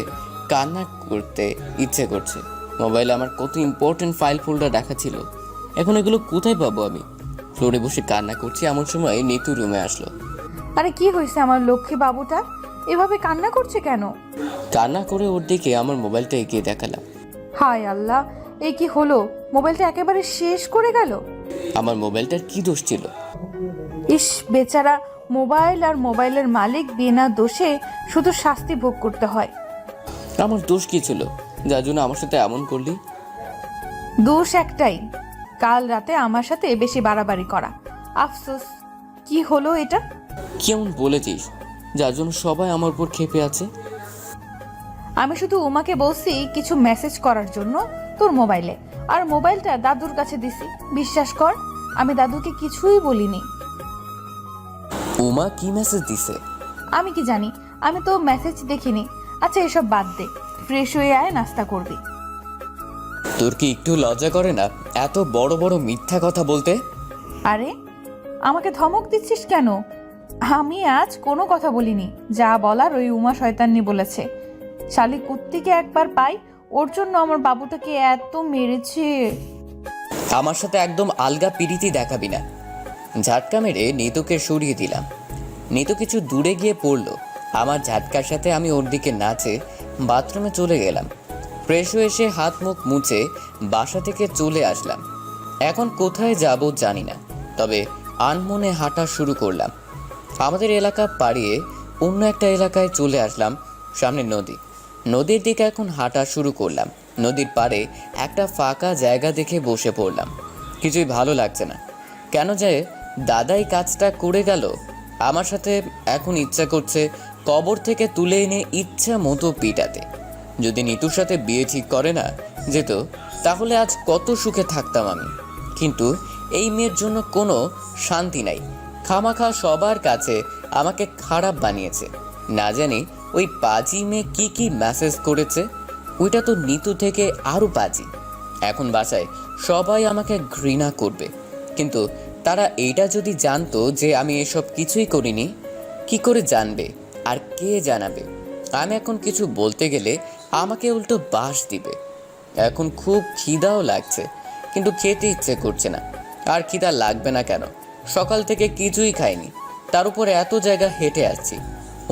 কান্না করতে ইচ্ছে করছে। মোবাইলে আমার কত ইম্পর্টেন্ট ফাইল ফোল্ডার রাখা ছিল, এখন এগুলো কোথায় পাবো আমি? ফ্লোরে বসে কান্না করছি, এমন সময় নিতু রুমে আসলো। আরে কি হয়েছে আমার লক্ষ্মী বাবুটা? এভাবে কান্না করছে কেন? কান্না করে ওর দিকে আমার মোবাইলটা এগিয়ে দেখালাম। হায় আল্লাহ, এই কি হলো? মোবাইলটা একেবারে শেষ করে গেল। আমার মোবাইলটার কি দোষ ছিল? ইস বেচারা, মোবাইল আর মোবাইলের মালিক বিনা দোষে শুধু শাস্তি ভোগ করতে হয়। আমার দোষ কি ছিল যার জন্য আমার সাথে এমন করলি? দোষ একটাই, কাল রাতে আমার সাথে বেশি বাড়াবাড়ি করা। আফসোস। কি হলো এটা? কেমন বলেছিস যার জন্য সবাই আমার উপর ক্ষেপে আছে? আমি শুধু উমাকে বলছি কিছু মেসেজ করার জন্য তোর মোবাইলে, আর মোবাইলটা দাদুর কাছে দিছি। বিশ্বাস কর, আমি দাদুকে কিছুই বলিনি। উমা কি মেসেজ দিছে? আমি কি জানি, আমি তো মেসেজ দেখিনি। আচ্ছা এসব বাদ দে, ফ্রেশ হয়ে আয়, নাস্তা করবি। তোর কি একটু লজ্জা করে না এত বড় বড় মিথ্যা কথা বলতে? আরে আমাকে ধমক দিচ্ছিস কেন? আমি আজ কোনো কথা বলিনি, যা বলার ওই উমা শয়তান্নি বলেছে। শালি কুত্তিকে একবার পাই, ওর জন্য আমার বাবুটাকে এত মেরেছে। আমার সাথে একদম আলগা পিরিতি দেখাবি না। ঝাটকা মেরে নিতুকে সরিয়ে দিলাম। নিতু কিছু দূরে গিয়ে পড়লো। আমার ঝাটকার সাথে আমি ওর দিকে নাচে বাথরুমে চলে গেলাম। ফ্রেশ হয়ে এসে হাত মুখ মুছে বাসা থেকে চলে আসলাম। এখন কোথায় যাব জানি না, তবে আনমনে হাঁটা শুরু করলাম। আমাদের এলাকা পাড়িয়ে অন্য একটা এলাকায় চলে আসলাম। সামনে নদী, নদীর দিকে এখন হাঁটা শুরু করলাম। নদীর পাড়ে একটা ফাঁকা জায়গা দেখে বসে পড়লাম। কিছুই ভালো লাগছে না, কেন যে দাদাই কাজটা করে গেল। আমার সাথে এখন ইচ্ছা করছে কবর থেকে তুলে এনে ইচ্ছা মতো পিটাতে। যদি নিতুর সাথে বিয়ে ঠিক করে না যেত, তাহলে আজ কত সুখে থাকতাম আমি। কিন্তু এই মেয়ের জন্য কোনো শান্তি নাই। খামাখা সবার কাছে আমাকে খারাপ বানিয়েছে। না জানি ওই পাজি মেয়ে কি কি মেসেজ করেছে। ওইটা তো নিতু থেকে আরও পাজি। এখন বাসায় সবাই আমাকে ঘৃণা করবে, কিন্তু তারা এইটা যদি জানতো যে আমি এসব কিছুই করিনি, কি করে জানবে আর কে জানাবে? আমি এখন কিছু বলতে গেলে আমাকে উল্টো বাস দিবে। এখন খুব খিদাও লাগছে, কিন্তু খেতে ইচ্ছে করছে না। আর খিদা লাগবে না কেন? সকাল থেকে কিছুই খাইনি, তার উপর এত জায়গা হেঁটে আসছি।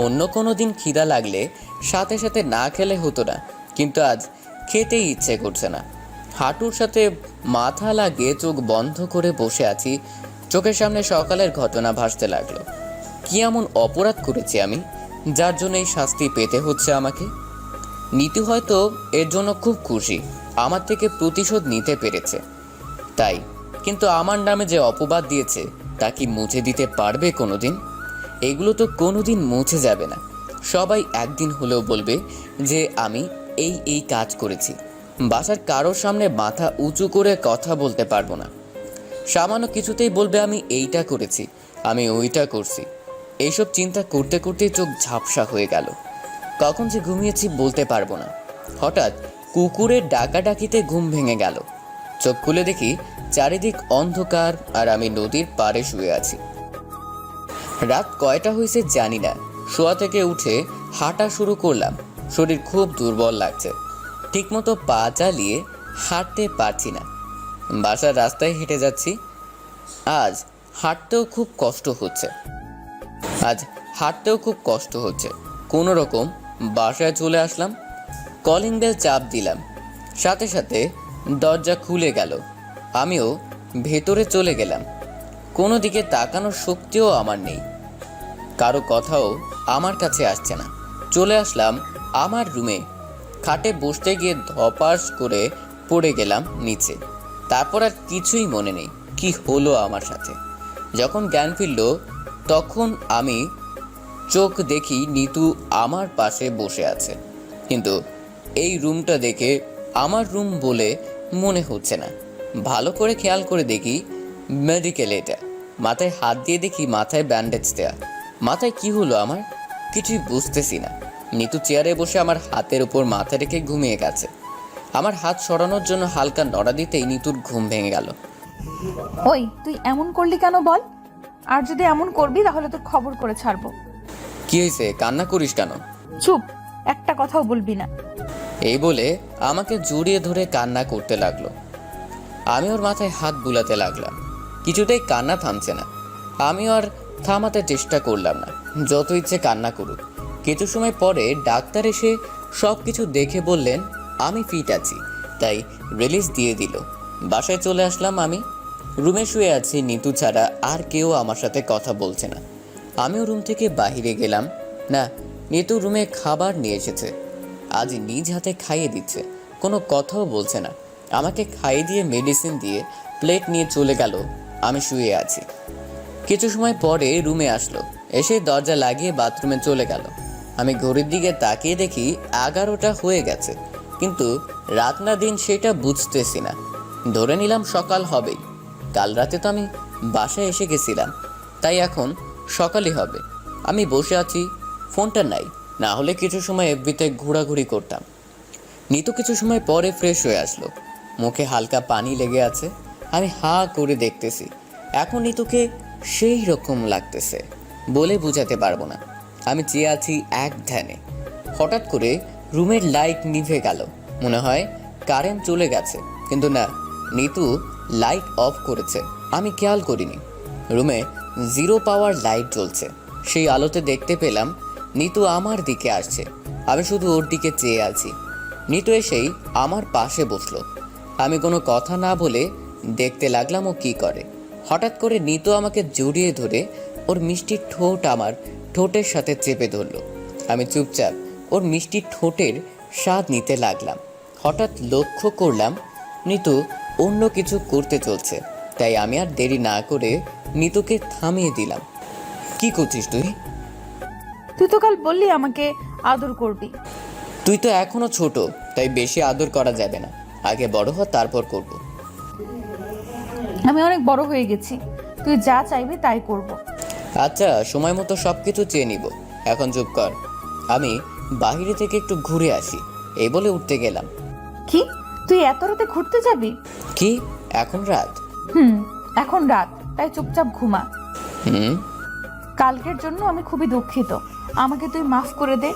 অন্য কোনো দিন খিদা লাগলে সাথে সাথে না খেলে হতো না, কিন্তু আজ খেতেই ইচ্ছে করছে না। হাঁটুর সাথে মাথা লাগিয়ে চোখ বন্ধ করে বসে আছি। চোখের সামনে সকালের ঘটনা ভাসতে লাগলো। কি এমন অপরাধ করেছি আমি যার জন্য এই শাস্তি পেতে হচ্ছে আমাকে? নীতু হয়তো এর জন্য খুব খুশি, আমার থেকে প্রতিশোধ নিতে পেরেছে তাই। কিন্তু আমার নামে যে অপবাদ দিয়েছে তা কি মুছে দিতে পারবে কোনোদিন? এগুলো তো কোনোদিন মুছে যাবে না। সবাই একদিন হলেও বলবে যে আমি এই কাজ করেছি। বাসার কারোর সামনে মাথা উঁচু করে কথা বলতে পারবো না। সামান্য কিছুতেই বলবে আমি এইটা করেছি, আমি ওইটা করছি। এইসব চিন্তা করতে করতেই চোখ ঝাপসা হয়ে গেল। কখন যে ঘুমিয়েছি বলতে পারবো না। হঠাৎ কুকুরের ডাকাডাকিতে ঘুম ভেঙে গেল। চোখ খুলে দেখি চারিদিক অন্ধকার, আর আমি নদীর পাড়ে শুয়ে আছি। রাত কয়টা হয়েছে জানি না। শোয়া থেকে উঠে হাঁটা শুরু করলাম। শরীর খুব দুর্বল লাগছে, ঠিকমতো পা চালিয়ে হাঁটতে পারছি না। বাসার রাস্তায় হেঁটে যাচ্ছি। আজ হাঁটতেও খুব কষ্ট হচ্ছে। কোনো রকম বাসায় চলে আসলাম। কলিং বেল চাপ দিলাম, সাথে সাথে দরজা খুলে গেল। আমিও ভেতরে চলে গেলাম। কোনো দিকে তাকানোর শক্তিও আমার নেই, কারো কথাও আমার কাছে আসছে না। চলে আসলাম আমার রুমে। খাটে বসতে গিয়ে ধপাস করে পড়ে গেলাম নিচে। তারপর আর কিছুই মনে নেই কি হলো আমার সাথে। যখন জ্ঞান ফিরল তখন আমি চোখ দেখি নিতু আমার পাশে বসে আছে, কিন্তু এই রুমটা দেখে আমার রুম বলে মনে হচ্ছে না। ভালো করে খেয়াল করে দেখি মেডিকেল এটা, মাথায় হাত দিয়ে দেখি মাথায় ব্যান্ডেজ দেয়া। মাথায় কি হলো আমার কিছুই বুঝতেছি না। নিতু চেয়ারে বসে আমার হাতের উপর মাথা রেখে ঘুমিয়ে গেছে। আমার হাত সরানোর জন্য হালকা নড়া দিতেই নিতুর ঘুম ভেঙে গেল। ওই তুই এমন করলি কেন বল? আর যদি এমন করবি তাহলে তোর খবর করে ছাড়বো। কি হয়েছে, কান্না করিস কেন? চুপ, একটা কথাও বলবি না। এই বলে আমাকে জড়িয়ে ধরে কান্না করতে লাগলো। আমি ওর মাথায় হাত বুলাতে লাগলাম। কিছুতেই কান্না থামছে না। আমি আর থামাতে চেষ্টা করলাম না, যত ইচ্ছে কান্না করুক। কিছু সময় পরে ডাক্তার এসে সব কিছু দেখে বললেন আমি ফিট আছি, তাই রিলিজ দিয়ে দিল। বাসায় চলে আসলাম। আমি রুমে শুয়ে আছি, নিতু ছাড়া আর কেউ আমার সাথে কথা বলছে না। আমিও রুম থেকে বাইরে গেলাম। না, নিতু রুমে খাবার নিয়ে এসেছে, আজ নিজ হাতে খাইয়ে দিচ্ছে, কোনো কথাও বলছে না। আমাকে খাইয়ে দিয়ে মেডিসিন দিয়ে প্লেট নিয়ে চলে গেল। আমি শুয়ে আছি। কিছু সময় পরে রুমে আসলো, এসে দরজা লাগিয়ে বাথরুমে চলে গেল। আমি ঘড়ির দিকে তাকিয়ে দেখি 11টা হয়ে গেছে, কিন্তু রাত না দিন সেটা বুঝতেছি না। ধরে নিলাম সকাল হবেই। কাল রাতে তো আমি বাসায় এসে গেছিলাম, তাই এখন সকালই হবে। আমি বসে আছি, ফোনটা নাই, না হলে কিছু সময় এফবিতে ঘোরাঘুরি করতাম। নিতু কিছু সময় পরে ফ্রেশ হয়ে আসলো, মুখে হালকা পানি লেগে আছে। আমি হা করে দেখতেছি। এখন নিতুকে সেই রকম লাগতেছে, বলে বোঝাতে পারবো না। আমি চেয়ে আছি এক ধ্যানে। হঠাৎ করে রুমের লাইট নিভে গেল, মনে হয় কারেন্ট চলে গেছে, কিন্তু না, নিতু লাইট অফ করেছে। আমি খেয়াল করিনি। রুমে 0 পাওয়ার লাইট জ্বলছে। সেই আলোতে দেখতে পেলাম নিতু আমার দিকে আসছে। আমি শুধু ওর দিকে চেয়ে আছি। নিতু এসেই আমার পাশে বসলো। আমি কোনো কথা না বলে দেখতে লাগলাম ও কি করে। হঠাৎ করে নিতু আমাকে জড়িয়ে ধরে ওর মিষ্টি ঠোঁট আমার ঠোঁটের সাথে চেপে ধরলো। আমি চুপচাপ ওর মিষ্টি ঠোঁটের স্বাদ নিতে লাগলাম। হঠাৎ লক্ষ্য করলাম নিতু অন্য কিছু করতে চলছে, তাই আমি আর দেরি না করে নিতুকে থামিয়ে দিলাম। কি করছিস তুই? তুই তো কাল বললি আমাকে আদর করবি। তুই তো এখনো ছোট, তাই বেশি আদর করা যাবে না। আগে বড় হ, তারপর করব। আমি অনেক বড় হয়ে গেছি, তুই যা চাইবি তাই করব। আচ্ছা, সময় মতো সব কিছু চেয়ে নিব। এখন চুপ কর, আমি বাইরে থেকে একটু ঘুরে আসি। এই বলে উঠতে গেলাম। কি, তুই এত রাতে ঘুরতে যাবি? কি, এখন রাত? এখন রাত, তাই চুপচাপ ঘুমা। কালকের জন্য আমি খুবই দুঃখিত, আমাকে তুই মাফ করে দে।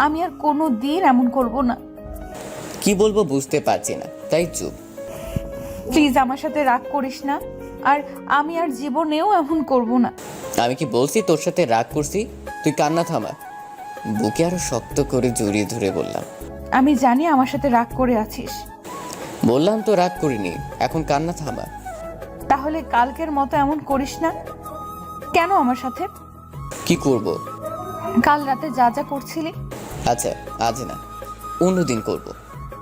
আমি আর কোনো দিন এমন করব না। কি বলবো বুঝতে পারছি না, তাই চুপ। প্লিজ আমার সাথে রাগ করিস না, আর আমি আর জীবনেও এমন করব না। আমি কি বলছি তোর সাথে রাগ করছি? তুই কান্না থামা। বুকে আরো শক্ত করে জড়িয়ে ধরে বললাম। আমি জানি আমার সাথে রাগ করে আছিস। বললাম তো রাগ করিনি, এখন কান্না থামা। তাহলে কালকের মতো এমন করিস না কেন আমার সাথে? কি করব? কাল রাতে যা যা করছিলি। আচ্ছা, আজ না, অন্যদিন করব।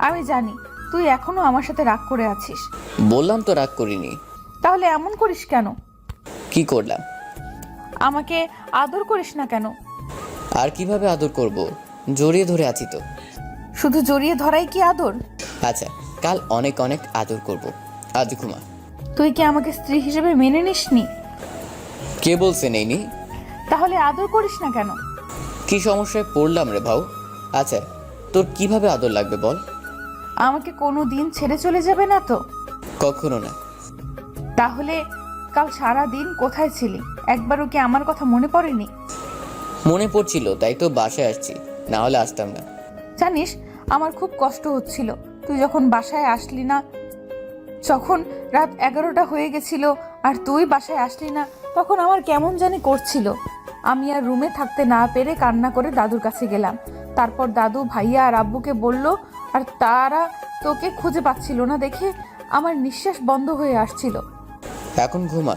আমি জানি তুই এখনো আমার সাথে রাগ করে আছিস। বললাম তো রাগ করিনি। তাহলে এমন করিস কেন? কি করলাম? আমাকে আদর করিস না কেন? আর কিভাবে আদর করব? জড়িয়ে ধরে আছি তো। শুধু জড়িয়ে ধরাই কি আদর? আচ্ছা, কাল অনেক অনেক আদর করব। আজ ঘুমা। তুই কি আমাকে স্ত্রী হিসেবে মেনে নিসনি? কে বলছে নেইনি? তাহলে আদর করিস না কেন? কি সমস্যায় পড়লাম রে ভাউ? আচ্ছা, তোর কিভাবে আদর লাগবে বল? আমাকে কোনো দিন ছেড়ে চলে যাবে না তো? কখনো না। তাহলে কাল সারা দিন কোথায় ছিলি? একবারও কি আমার কথা মনে পড়েনি? মনে পড়ছিল, তাই তো বাসায় আসছি, না হলে আসতাম না। জানিস, আমার খুব কষ্ট হচ্ছিল তুই যখন বাসায় আসলি না। যখন রাত 11টা হয়ে গেছিল আর তুই বাসায় আসলি না, তখন আমার কেমন জানি করছিল। আমি আর রুমে থাকতে না পেরে কান্না করে দাদুর কাছে গেলাম। তারপর দাদু ভাইয়া আর আব্বুকে বলল, আর তারা তোকে খুঁজে পাচ্ছিল না দেখে আমার নিঃশ্বাস বন্ধ হয়ে আসছিল। এখন ঘুমা।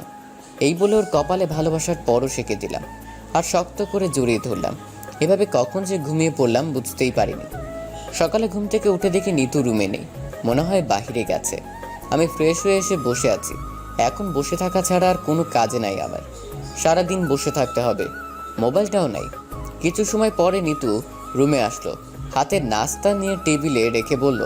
এই বলে ওর কপালে ভালোবাসার পরও সেঁকে দিলাম আর শক্ত করে জড়িয়ে ধরলাম। এভাবে কখন যে ঘুমিয়ে পড়লাম বুঝতেই পারিনি। সকালে ঘুম থেকে উঠে দেখি নিতু রুমে নেই, মনে হয় বাহিরে গেছে। আমি ফ্রেশ হয়ে এসে বসে আছি। এখন বসে থাকা ছাড়া আর কোনো কাজে নাই আমার। সারাদিন বসে থাকতে হবে, মোবাইলটাও নাই। কিছু সময় পরে নিতু রুমে আসলো, হাতে নাস্তা নিয়ে টেবিলে রেখে বলল,